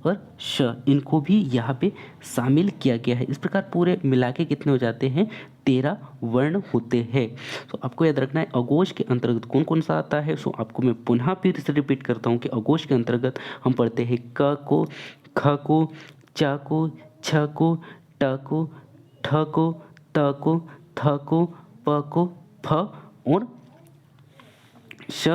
और श, इनको भी यहाँ पे शामिल किया गया है। इस प्रकार पूरे मिला के कितने हो जाते हैं, 13 वर्ण होते हैं। तो आपको याद रखना है अघोष के अंतर्गत कौन कौन सा आता है। सो आपको मैं पुनः फिर से रिपीट करता हूँ कि अघोष के अंतर्गत हम पढ़ते हैं क को, ख को, च को, छ को, ट को, ठ को, त को, थ को, प को, फ और श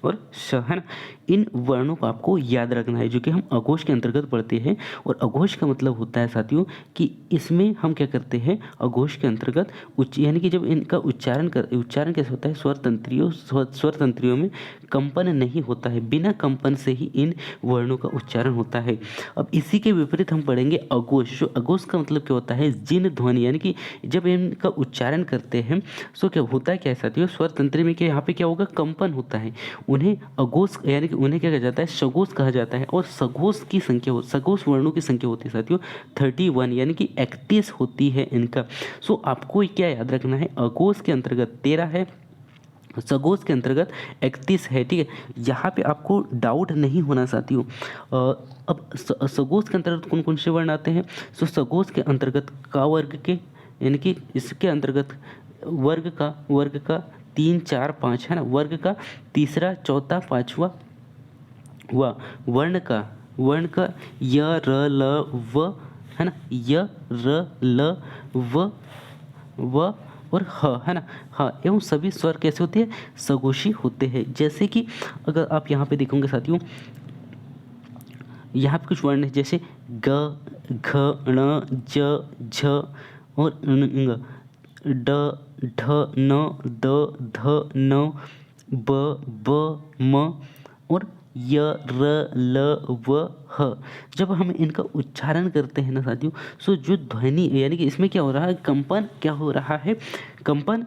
और श, है ना। इन वर्णों को आपको याद रखना है जो कि हम अघोष के अंतर्गत पढ़ते हैं। और अघोष का मतलब होता है साथियों कि इसमें हम क्या करते हैं, अघोष के अंतर्गत यानी कि जब इनका उच्चारण कैसे होता है, स्वर तंत्रियों में कंपन नहीं होता है, बिना कंपन से ही इन वर्णों का उच्चारण होता है। अब इसी के विपरीत हम पढ़ेंगे अघोष। जो अघोष का मतलब क्या होता है, जिन ध्वनि यानी कि जब इनका उच्चारण करते हैं सो क्या होता है, क्या है साथियों, स्वर तंत्र में क्या यहाँ पे क्या होगा, कंपन होता है, उन्हें अघोष यानी कि उन्हें क्या कहा जाता है, सघोष कहा जाता है। और सघोष वर्णों की संख्या होती है साथियों 31 यानी कि 31 होती है इनका। सो आपको क्या याद रखना है, अघोष के अंतर्गत 13 है, सघोष के अंतर्गत 31 है। ठीक है, यहाँ पे आपको डाउट नहीं होना साथियों। अब सघोष के अंतर्गत कौन कौन से वर्ण आते हैं। सो सघोष के अंतर्गत का वर्ग के यानी कि इसके अंतर्गत वर्ग का 3, 4, 5, है ना, वर्ग का तीसरा, चौथा, पांचवा वर्ण का य, र, ल, व, है ना, य, र, ल, व और ह, है ना। हाँ, एवं सभी स्वर कैसे होते हैं, सघोषी होते हैं। जैसे कि अगर आप यहाँ पे देखोगे साथियों, यहाँ पे कुछ वर्ण है जैसे ग, घ, ण, ज, झ और ङ, ड, ढ, न, द, ध, न, ब, म और य, र, ल, व, ह। जब हम इनका उच्चारण करते हैं ना साथियों, सो जो ध्वनि यानी कि इसमें क्या हो रहा है, कंपन क्या हो रहा है, कंपन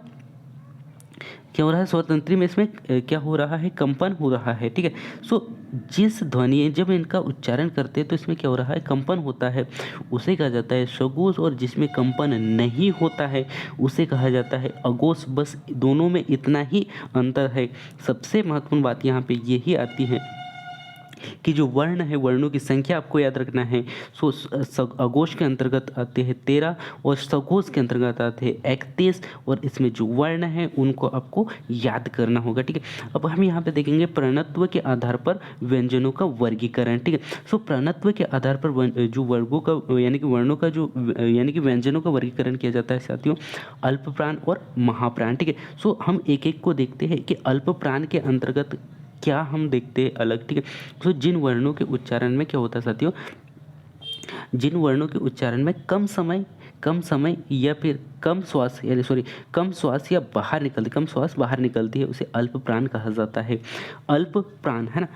क्या हो रहा है, स्वर तंत्री में इसमें क्या हो रहा है, कंपन हो रहा है। ठीक है, सो जिस ध्वनि जब इनका उच्चारण करते हैं तो इसमें क्या हो रहा है, कंपन होता है, उसे कहा जाता है सघोष। और जिसमें कंपन नहीं होता है उसे कहा जाता है अघोष। बस दोनों में इतना ही अंतर है। सबसे महत्वपूर्ण बात यहाँ पे यही आती है कि जो वर्ण है, वर्णों की संख्या आपको याद रखना है। सो अघोष के अंतर्गत आते हैं 13 और सघोष के अंतर्गत आते हैं 31। और इसमें जो वर्ण है उनको आपको याद करना होगा। ठीक है, अब हम यहाँ पे देखेंगे प्रणत्व के आधार पर व्यंजनों का वर्गीकरण। ठीक है, सो प्रणत्व के आधार पर जो वर्गों का यानी कि वर्णों का जो यानी कि व्यंजनों का वर्गीकरण किया जाता है साथियों, अल्प प्राण और महाप्राण। ठीक है, सो हम एक एक को देखते हैं कि अल्प प्राण के अंतर्गत क्या हम देखते हैं अलग। ठीक है, तो जिन वर्णों के उच्चारण में क्या होता है साथियों, जिन वर्णों के उच्चारण में कम समय या फिर कम श्वास यानी कम श्वास या कम श्वास बाहर निकलती है, उसे अल्प प्राण कहा जाता है। अल्प प्राण है ना,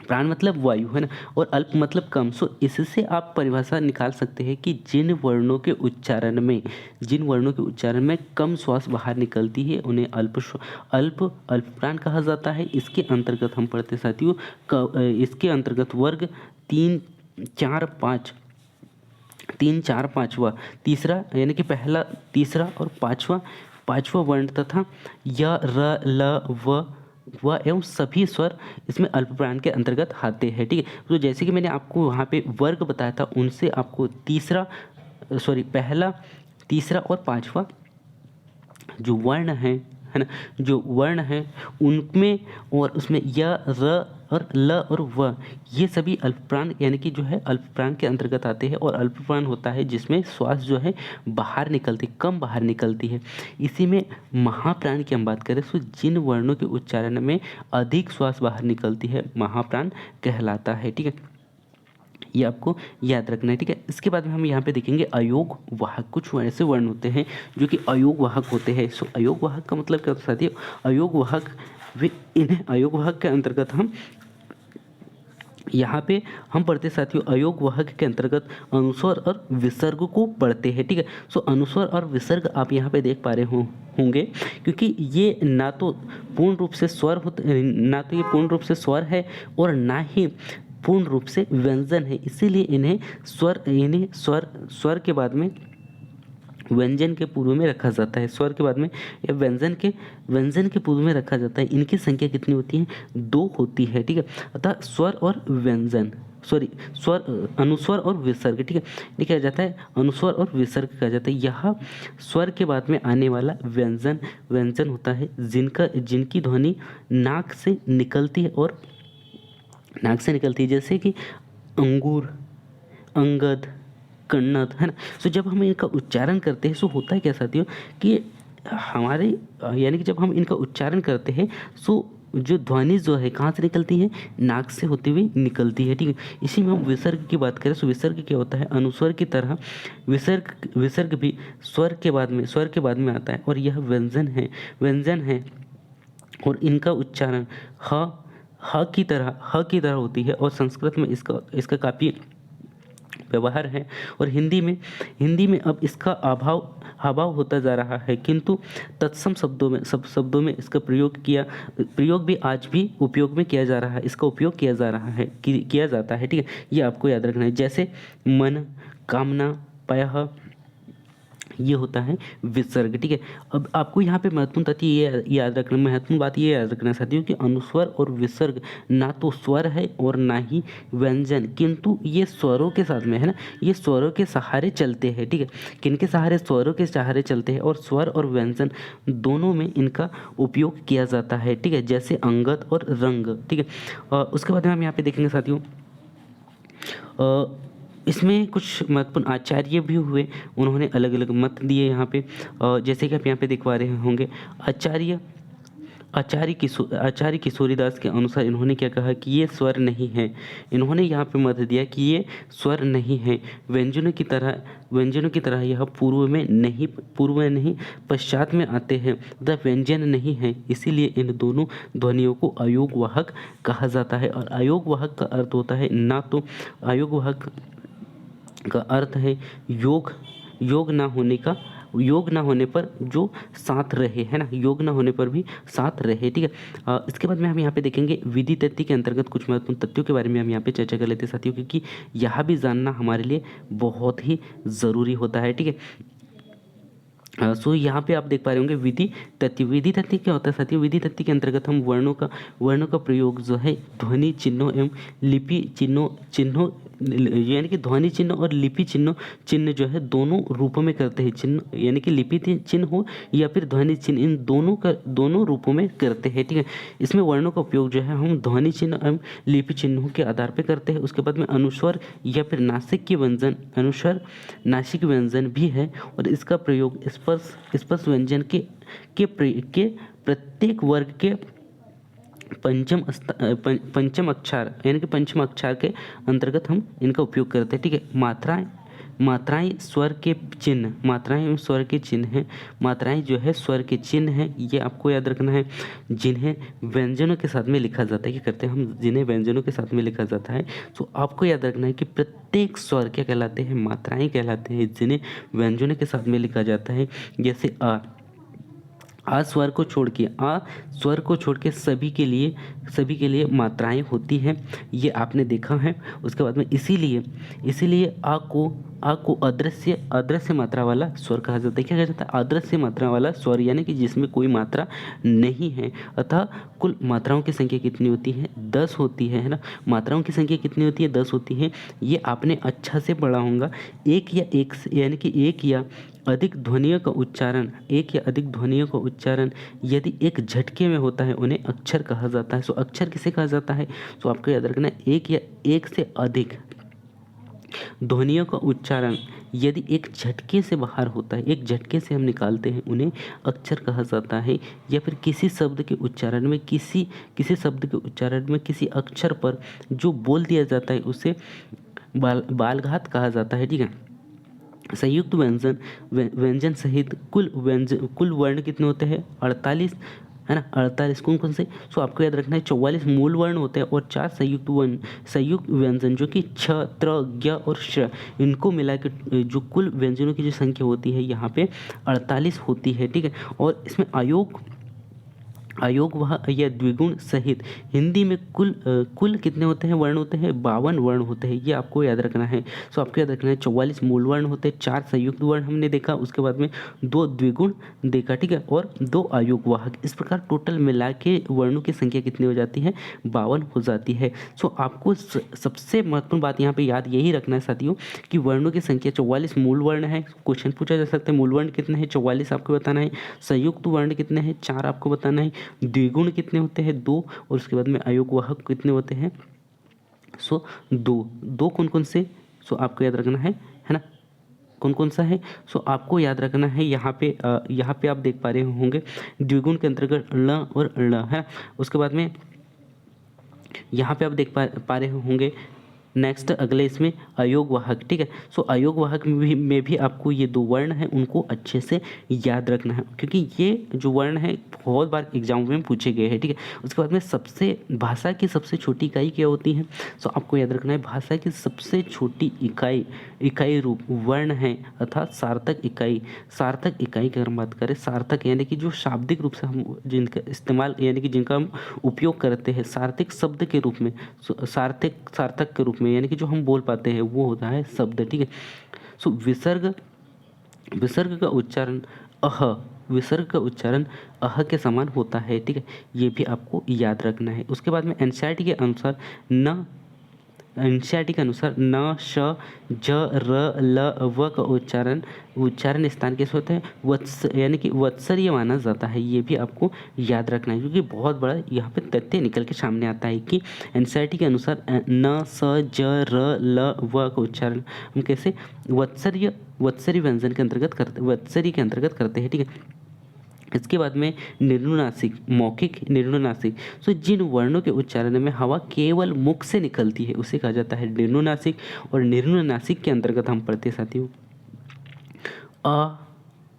प्राण मतलब वायु है ना, और अल्प मतलब कम। सो इससे आप परिभाषा निकाल सकते हैं कि जिन वर्णों के उच्चारण में कम श्वास बाहर निकलती है उन्हें अल्प प्राण कहा जाता है। इसके अंतर्गत हम पढ़ते साथियों, इसके अंतर्गत वर्ग 3, 4, 5वां तीसरा यानी कि पहला, तीसरा और पांचवा वर्ण तथा य, र, ल, व एवं सभी स्वर इसमें अल्प प्राण के अंतर्गत आते हैं। ठीक है, तो जैसे कि मैंने आपको वहाँ पे वर्ग बताया था, उनसे आपको पहला, तीसरा और पांचवा जो वर्ण है ना, जो वर्ण है उनमें और उसमें य, र और ल और व, ये सभी अल्प प्राण यानी कि जो है अल्प प्राण के अंतर्गत आते हैं। और अल्प प्राण होता है जिसमें श्वास जो है कम बाहर निकलती है। इसी में महाप्राण की हम बात करें तो जिन वर्णों के उच्चारण में अधिक श्वास बाहर निकलती है महाप्राण कहलाता है। ठीक है, ये आपको याद रखना है। ठीक है, इसके बाद में हम यहाँ पे देखेंगे अयोग वाहक। कुछ ऐसे वर्ण होते हैं जो कि अयोग वाहक होते हैं। सो अयोग वाहक का मतलब क्या होता है साथियों, अयोग वाहक इन्हें अयोग वाहक के अंतर्गत हम यहाँ पे हम पढ़ते साथियों, अयोग वाहक के अंतर्गत अनुस्वर और विसर्ग को पढ़ते हैं। ठीक है, सो अनुस्वर और विसर्ग आप यहाँ पे देख पा रहे होंगे, क्योंकि ये ना तो पूर्ण रूप से स्वर है और ना ही पूर्ण रूप से व्यंजन है। इसीलिए इन्हें स्वर के बाद में व्यंजन के पूर्व में रखा जाता है। स्वर के बाद में या व्यंजन के पूर्व में रखा जाता है। इनकी संख्या कितनी होती है, 2 होती है। ठीक है, अतः अनुस्वर और विसर्ग। ठीक है, ये क्या जाता है, अनुस्वर और विसर्ग कहा जाता है। यह स्वर के बाद में आने वाला व्यंजन होता है जिनकी ध्वनि नाक से निकलती है, जैसे कि अंगूर, अंगद, कन्नद, है ना। सो जब हम इनका उच्चारण करते हैं सो होता है क्या साथियों कि हमारे यानी कि जब हम इनका उच्चारण करते हैं सो जो ध्वनि जो है कहाँ से निकलती है, नाक से होती हुई निकलती है। ठीक है, इसी में हम विसर्ग की बात करें तो विसर्ग क्या होता है, अनुस्वर की तरह विसर्ग भी स्वर के बाद में आता है और यह व्यंजन है और इनका उच्चारण ह की तरह होती है। और संस्कृत में इसका काफ़ी व्यवहार है और हिंदी में अब इसका अभाव होता जा रहा है, किंतु तत्सम शब्दों में इसका प्रयोग भी आज भी उपयोग में किया जा रहा है। इसका उपयोग किया जाता है। ठीक है, ये आपको याद रखना है। जैसे मन, कामना, पयः, ये होता है विसर्ग। ठीक है, अब आपको यहाँ पे महत्वपूर्ण बात ये याद रखना साथियों कि अनुस्वर और विसर्ग ना तो स्वर है और ना ही व्यंजन, किंतु ये स्वरों के साथ में है ना, ये स्वरों के सहारे चलते हैं। ठीक है, किनके सहारे, स्वरों के सहारे चलते हैं और स्वर और व्यंजन दोनों में इनका उपयोग किया जाता है। ठीक है, जैसे अंगद और रंग। ठीक है, उसके बाद में हम यहाँ पे देखेंगे साथियों इसमें कुछ महत्वपूर्ण आचार्य भी हुए, उन्होंने अलग अलग मत दिए यहाँ पे। जैसे कि आप यहाँ पे दिखवा रहे होंगे, आचार्य किशोरीदास के अनुसार इन्होंने क्या कहा कि ये स्वर नहीं है। इन्होंने यहाँ पे मत दिया कि ये स्वर नहीं है, व्यंजनों की तरह यह पूर्व में नहीं पश्चात में आते हैं तथा व्यंजन नहीं है, इसीलिए इन दोनों ध्वनियों को अयोगवाहक कहा जाता है। और अयोगवाहक का अर्थ होता है ना तो अयोगवाहक का अर्थ है योग ना होने पर जो साथ रहे, है ना, योग ना होने पर भी साथ रहे, ठीक है। इसके बाद में हम यहाँ पे देखेंगे विधि तथ्य के अंतर्गत कुछ महत्वपूर्ण तथ्यों के बारे में हम यहाँ पे चर्चा कर लेते हैं साथियों, क्योंकि यह भी जानना हमारे लिए बहुत ही ज़रूरी होता है, ठीक है। सो यहाँ पे आप देख पा रहे होंगे विधि तथ्य क्या होता है साथियों। विधि तथ्य के अंतर्गत हम वर्णों का प्रयोग जो है ध्वनि चिन्हों एवं लिपि चिन्हों यानी कि ध्वनि चिन्ह और लिपि चिन्ह जो है दोनों रूपों में करते हैं। चिन्ह यानी कि लिपि चिन्ह हो या फिर ध्वनि चिन्ह, इन दोनों रूपों में करते हैं, ठीक है। इसमें वर्णों का उपयोग जो है हम ध्वनि चिन्ह एवं लिपि चिन्हों के आधार पर करते हैं। उसके बाद में अनुस्वर या फिर नासिक व्यंजन भी है और इसका प्रयोग स्पर्श व्यंजन के प्रत्येक वर्ग के पंचम अक्षर यानी कि पंचम अक्षर के अंतर्गत हम इनका उपयोग करते हैं, ठीक है। मात्राएं स्वर के चिन्ह, मात्राएं स्वर के चिन्ह हैं। मात्राएं जो है स्वर के चिन्ह हैं, ये आपको याद रखना है, जिन्हें व्यंजनों के साथ में लिखा जाता है। क्या करते हैं हम, जिन्हें व्यंजनों के साथ में लिखा जाता है। तो आपको याद रखना है कि प्रत्येक स्वर क्या कहलाते हैं, मात्राएं कहलाते हैं, जिन्हें व्यंजनों के साथ में लिखा जाता है। जैसे आ स्वर को छोड़ के सभी के लिए मात्राएं होती हैं, ये आपने देखा है। उसके बाद में इसीलिए आ को अदृश्य मात्रा वाला स्वर कहा जाता है। क्या कहा जाता है, अदृश्य मात्रा वाला स्वर, यानी कि जिसमें कोई मात्रा नहीं है। अतः कुल मात्राओं की संख्या कितनी होती है, 10 होती है ना। मात्राओं की संख्या कितनी होती है, 10 होती है। ये आपने अच्छा से पढ़ा होगा। यानी कि एक या अधिक ध्वनियों का उच्चारण यदि एक झटके में होता है उन्हें अक्षर कहा जाता है। सो अक्षर किसे कहा जाता है, सो आपको याद रखना है एक या एक से अधिक ध्वनियों का उच्चारण यदि एक झटके से बाहर होता है, एक झटके से हम निकालते हैं, उन्हें अक्षर कहा जाता है। या फिर किसी शब्द के उच्चारण में किसी अक्षर पर जो बोल दिया जाता है उसे बालघात कहा जाता है, ठीक है। संयुक्त व्यंजन सहित कुल वर्ण कितने होते हैं, 48, है ना। 48 कौन से, सो आपको याद रखना है 44 मूल वर्ण होते हैं और 4 संयुक्त व्यंजन जो कि छ, त्र, ज्ञ और श, इनको मिला के जो कुल व्यंजनों की जो संख्या होती है यहाँ पे 48 होती है, ठीक है। और इसमें आयोग वह या द्विगुण सहित हिंदी में कुल कितने होते हैं, वर्ण होते हैं, 52 वर्ण होते हैं, ये आपको याद रखना है। सो आपको याद रखना है 44 मूल वर्ण होते हैं, 4 संयुक्त वर्ण हमने देखा, उसके बाद में 2 द्विगुण देखा, ठीक है, और 2 आयोग वाहक। इस प्रकार टोटल मिला के वर्णों की संख्या कितनी हो जाती है, 52 हो जाती है। सो आपको सबसे महत्वपूर्ण बात यहाँ पे याद यही रखना है साथियों कि वर्णों की संख्या 44 मूल वर्ण है। क्वेश्चन पूछा जा सकता है मूल वर्ण कितने हैं, 44 आपको बताना है। संयुक्त वर्ण कितने हैं, 4 आपको बताना है। द्विगुण कितने होते हैं, 2, और उसके बाद में आयोगवाहक कितने होते हैं, सो 2 कौन से, सो आपको याद रखना है ना, कौन सा है, सो आपको याद रखना है। यहाँ पे आप देख पा रहे होंगे द्विगुण के अंतर्गत ल और ळ है। उसके बाद में यहाँ पे आप देख पा रहे होंगे नेक्स्ट अगले इसमें अयोगवाहक, ठीक है। सो अयोगवाहक में भी आपको ये 2 वर्ण हैं उनको अच्छे से याद रखना है, क्योंकि ये जो वर्ण है बहुत बार एग्जाम में पूछे गए हैं, ठीक है। उसके बाद में भाषा की सबसे छोटी इकाई क्या होती है, सो आपको याद रखना है भाषा की सबसे छोटी इकाई रूप वर्ण है, अर्थात सार्थक इकाई की अगर हम बात करें, सार्थक यानी कि जो शाब्दिक रूप से हम जिनका इस्तेमाल यानी कि जिनका हम उपयोग करते हैं सार्थक शब्द के रूप में, सार्थक के रूप में, यानी कि जो हम बोल पाते हैं वो होता है शब्द, ठीक है। सो विसर्ग का उच्चारण अह के समान होता है, ठीक है, ये भी आपको याद रखना है। उसके बाद में एनसीईआरटी के अनुसार न, श, ज, र, ल, व का उच्चारण स्थान कैसे होता है, यानी कि वत्सरीय माना जाता है। ये भी आपको याद रखना है, क्योंकि बहुत बड़ा यहाँ पे तथ्य निकल के सामने आता है कि एनसीईआरटी के अनुसार न, स, ज, र, ल, व का उच्चारण हम कैसे वत्सरीय व्यंजन के अंतर्गत करते हैं, ठीक है। इसके बाद में निम्नुनासिक, मौखिक निम्नुनासिक। सो जिन वर्णों के उच्चारण में हवा केवल मुख से निकलती है उसे कहा जाता है निम्नुनासिक। और निम्नुनासिक के अंतर्गत हम पढ़ते हैं साथियों अ,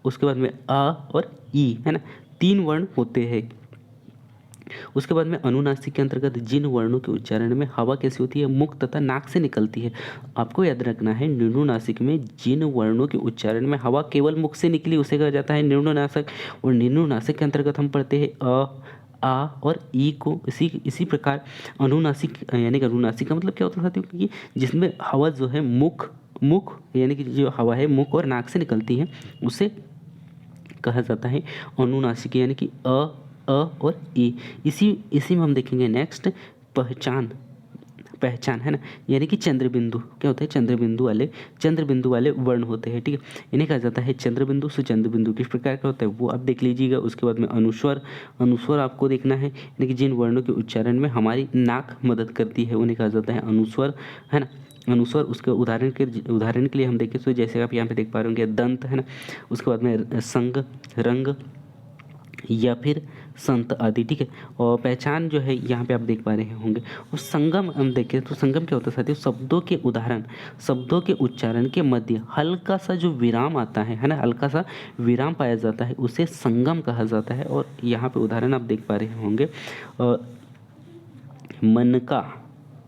उसके बाद में अ और ई, है ना, 3 वर्ण होते हैं। उसके बाद में अनुनासिक के अंतर्गत जिन वर्णों के उच्चारण में हवा कैसी होती है, मुख तथा नाक से निकलती है। आपको याद रखना है निम्नुनासिक में जिन वर्णों के उच्चारण में हवा केवल मुख से निकली उसे कहा जाता है निम्नुनासिक। और निम्नुनासिक के अंतर्गत हम पढ़ते हैं आ और ई को। इसी प्रकार अनुनासिक, यानी कि अनुनासिक का मतलब क्या होता है साथियों, कि जिसमें हवा जो है मुख मुख यानी कि जो हवा है मुख और नाक से निकलती है उसे कहा जाता है अनुनासिक, यानी कि अ और ई। इसी इसी में हम देखेंगे नेक्स्ट पहचान, पहचान, है ना, यानी कि चंद्रबिंदु क्या होता है, चंद्रबिंदु वाले वर्ण होते हैं, ठीक है, इन्हें कहा जाता है चंद्रबिंदु। सो चंद्रबिंदु किस प्रकार का होता है वो आप देख लीजिएगा। उसके बाद में अनुस्वर, अनुस्वर आपको देखना है, यानी कि जिन वर्णों के उच्चारण में हमारी नाक मदद करती है उन्हें कहा जाता है अनुस्वर, है ना, अनुस्वर। उसके उदाहरण के लिए हम देखें तो जैसे आप यहाँ पे देख पा रहे होंगे दंत, है ना, उसके बाद में संग, रंग या फिर संत आदि, ठीक है। और पहचान जो है यहाँ पे आप देख पा रहे होंगे। और संगम हम देखें तो संगम क्या होता है साथियों, शब्दों के उदाहरण, शब्दों के उच्चारण के मध्य हल्का सा जो विराम आता है ना, हल्का सा विराम पाया जाता है उसे संगम कहा जाता है। और यहाँ पे उदाहरण आप देख पा रहे होंगे मन का,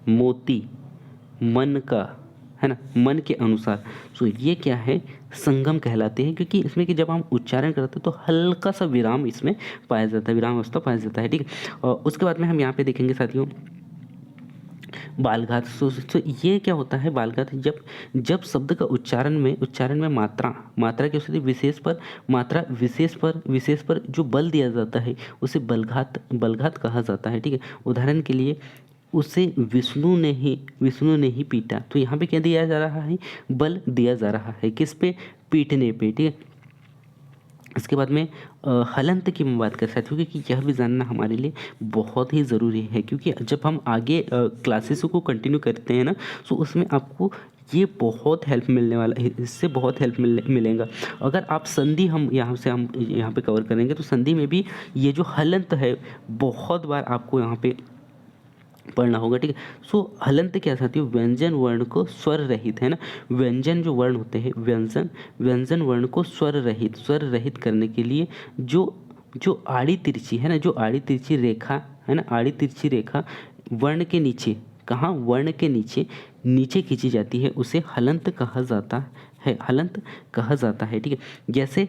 मोती, मन का, है ना, मन के अनुसार। सो ये क्या है, संगम कहलाते हैं, क्योंकि इसमें कि जब हम उच्चारण करते हैं तो हल्का सा विराम इसमें पाया जाता है, विराम अवस्था पाया जाता है, ठीक है। और उसके बाद में हम यहाँ पे देखेंगे साथियों बालघात। सो ये क्या होता है बालघात, जब शब्द का उच्चारण में मात्रा की स्थिति विशेष पर जो बल दिया जाता है उसे बलघात कहा जाता है, ठीक है। उदाहरण के लिए उसे विष्णु ने ही पीटा, तो यहाँ पे क्या दिया जा रहा है, बल दिया जा रहा है, किस पे, पीटने पे, ठीक है। इसके बाद में हलंत की मैं बात कर सकती हूँ, क्योंकि यह भी जानना हमारे लिए बहुत ही ज़रूरी है, क्योंकि जब हम आगे क्लासेस को कंटिन्यू करते हैं ना, तो उसमें आपको ये बहुत हेल्प मिलने वाला है, इससे बहुत हेल्प मिलेगा। अगर आप संधि हम यहाँ पे कवर करेंगे तो संधि में भी ये जो हलंत है बहुत बार आपको यहाँ पे पढ़ना होगा, ठीक है। सो हलंत क्या साथियों, व्यंजन वर्ण को स्वर रहित, है ना, व्यंजन जो वर्ण होते हैं व्यंजन वर्ण को स्वर रहित करने के लिए जो आड़ी तिरछी, है ना, जो आड़ी तिरछी रेखा, है ना, आड़ी तिरछी रेखा वर्ण के नीचे, कहाँ, वर्ण के नीचे खींची जाती है उसे हलंत कहा जाता है, ठीक है। जैसे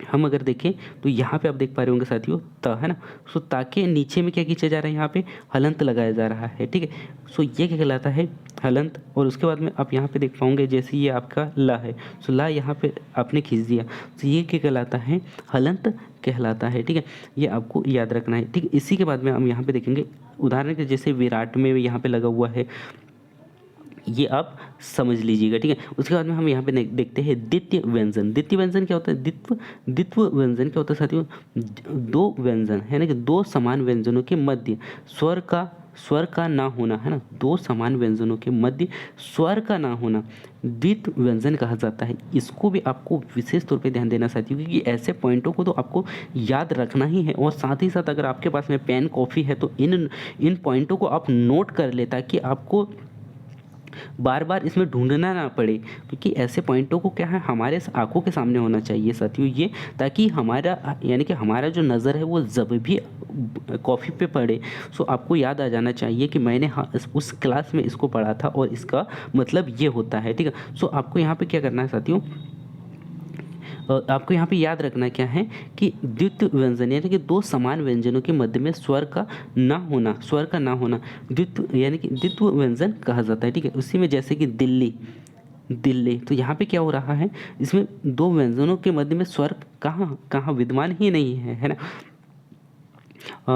हम अगर देखें तो यहाँ पे आप देख पा रहे होंगे साथियों त, है ना, सो ता के नीचे में क्या खींचा जा रहा है, यहाँ पे हलंत लगाया जा रहा है, ठीक है। सो ये क्या कहलाता है, हलंत। और उसके बाद में आप यहाँ पे देख पाओगे जैसे ये आपका ला है, सो ला यहाँ पे आपने खींच दिया, तो ये क्या कहलाता है, हलंत कहलाता है, ठीक है। ये आपको याद रखना है, ठीक है। इसी के बाद में हम यहाँ पे देखेंगे उदाहरण के जैसे विराट में यहाँ पे लगा हुआ है, ये आप समझ लीजिएगा, ठीक है। उसके बाद में हम यहाँ पे देखते हैं द्वितीय व्यंजन। द्वितीय व्यंजन क्या होता है, द्वित्व व्यंजन क्या होता है साथियों, दो व्यंजन, है ना, कि दो समान व्यंजनों के मध्य स्वर का ना होना, है ना, दो समान व्यंजनों के मध्य स्वर का ना होना द्वित्व व्यंजन कहा जाता है। इसको भी आपको विशेष तौर पे ध्यान देना साथियों, क्योंकि ऐसे पॉइंटों को तो आपको याद रखना ही है। और साथ ही साथ अगर आपके पास में पेन कॉपी है तो इन पॉइंटों को आप नोट कर ले, ताकि आपको बार बार इसमें ढूंढना ना पड़े, क्योंकि ऐसे पॉइंटों को क्या है हमारे आंखों के सामने होना चाहिए साथियों ये, ताकि हमारा यानी कि हमारा जो नज़र है वो जब भी कॉपी पे पढ़े सो आपको याद आ जाना चाहिए कि मैंने उस क्लास में इसको पढ़ा था और इसका मतलब ये होता है, ठीक है। सो आपको यहाँ पे क्या करना है साथियों, आपको यहाँ पे याद रखना क्या है कि द्वित्व व्यंजन यानी कि दो समान व्यंजनों के मध्य में स्वर का ना होना द्वित्व यानी कि द्वित्व व्यंजन कहा जाता है, ठीक है। उसी में जैसे कि दिल्ली, तो यहाँ पे क्या हो रहा है, इसमें दो व्यंजनों के मध्य में स्वर कहाँ विद्यमान ही नहीं है ना।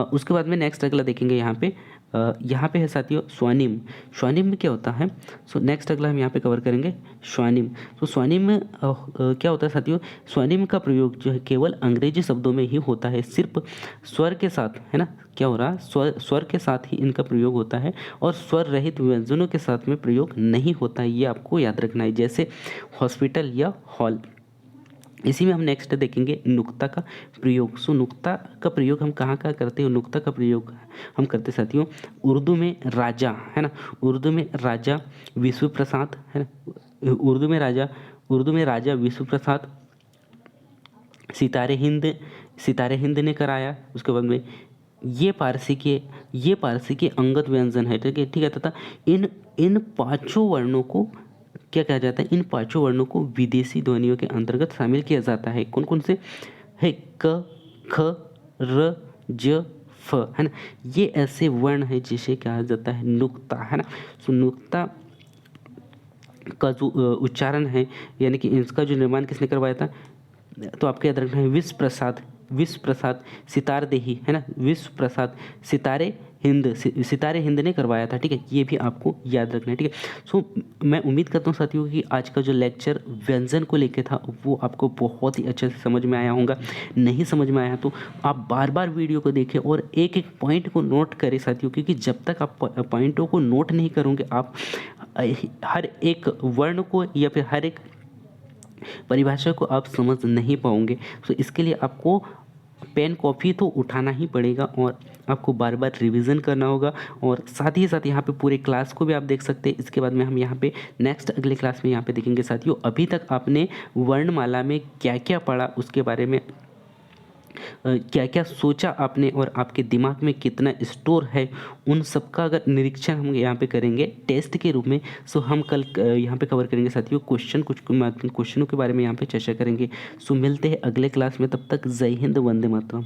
उसके बाद में नेक्स्ट अगला देखेंगे यहाँ पे है साथियों स्वनिम में क्या होता है। सो नेक्स्ट अगला हम यहाँ पे कवर करेंगे स्वनिम। तो स्वनिम में क्या होता है साथियों, स्वनिम का प्रयोग जो है केवल अंग्रेजी शब्दों में ही होता है, सिर्फ स्वर के साथ, है ना, क्या हो रहा है, स्वर के साथ ही इनका प्रयोग होता है और स्वर रहित व्यंजनों के साथ में प्रयोग नहीं होता है, ये आपको याद रखना है। जैसे हॉस्पिटल या हॉल, इसी में हम नेक्स्ट देखेंगे नुक्ता का प्रयोग। सो नुक्ता का प्रयोग हम कहाँ कहाँ करते हैं? नुक्ता का प्रयोग हम करते साथियों उर्दू में राजा, है ना, उर्दू में राजा विश्व प्रसाद, है ना, उर्दू में राजा विश्व प्रसाद, सितारे हिंद ने कराया। उसके बाद में ये पारसी के अंगत व्यंजन है, ठीक है तथा इन इन पांचों वर्णों को क्या कहा जाता है? इन पांचों वर्णों को विदेशी ध्वनियों के अंतर्गत शामिल किया जाता है। कौन कौन से है? क, ख, र, ज, फ, है ना। ये ऐसे वर्ण है जिसे कहा जाता है नुक्ता, है ना। सो नुक्ता का जो उच्चारण है, यानी कि इसका जो निर्माण किसने करवाया था? तो आपको याद रखना है विश्व प्रसाद सितारदेही, है ना, विश्व प्रसाद सितारे हिंद ने करवाया था, ठीक है। ये भी आपको याद रखना है, ठीक है। सो मैं उम्मीद करता हूँ साथियों कि आज का जो लेक्चर व्यंजन को लेके था वो आपको बहुत ही अच्छे से समझ में आया होगा। नहीं समझ में आया तो आप बार बार वीडियो को देखें और एक एक पॉइंट को नोट करें साथियों, क्योंकि जब तक आप पॉइंटों को नोट नहीं करोगे आप हर एक वर्ण को या फिर हर एक परिभाषा को आप समझ नहीं पाओगे। तो इसके लिए आपको पेन कॉपी तो उठाना ही पड़ेगा और आपको बार बार रिवीजन करना होगा। और साथ ही साथ यहाँ पे पूरे क्लास को भी आप देख सकते हैं। इसके बाद में हम यहाँ पे नेक्स्ट अगले क्लास में यहाँ पे देखेंगे साथियों अभी तक आपने वर्णमाला में क्या क्या पढ़ा, उसके बारे में क्या क्या सोचा आपने और आपके दिमाग में कितना स्टोर है, उन सब का अगर निरीक्षण हम यहाँ पे करेंगे टेस्ट के रूप में। सो हम कल यहाँ पे कवर करेंगे साथियों कुछ क्वेश्चनों के बारे में यहाँ पे चर्चा करेंगे। सो मिलते हैं अगले क्लास में, तब तक जय हिंद, वंदे मातरम।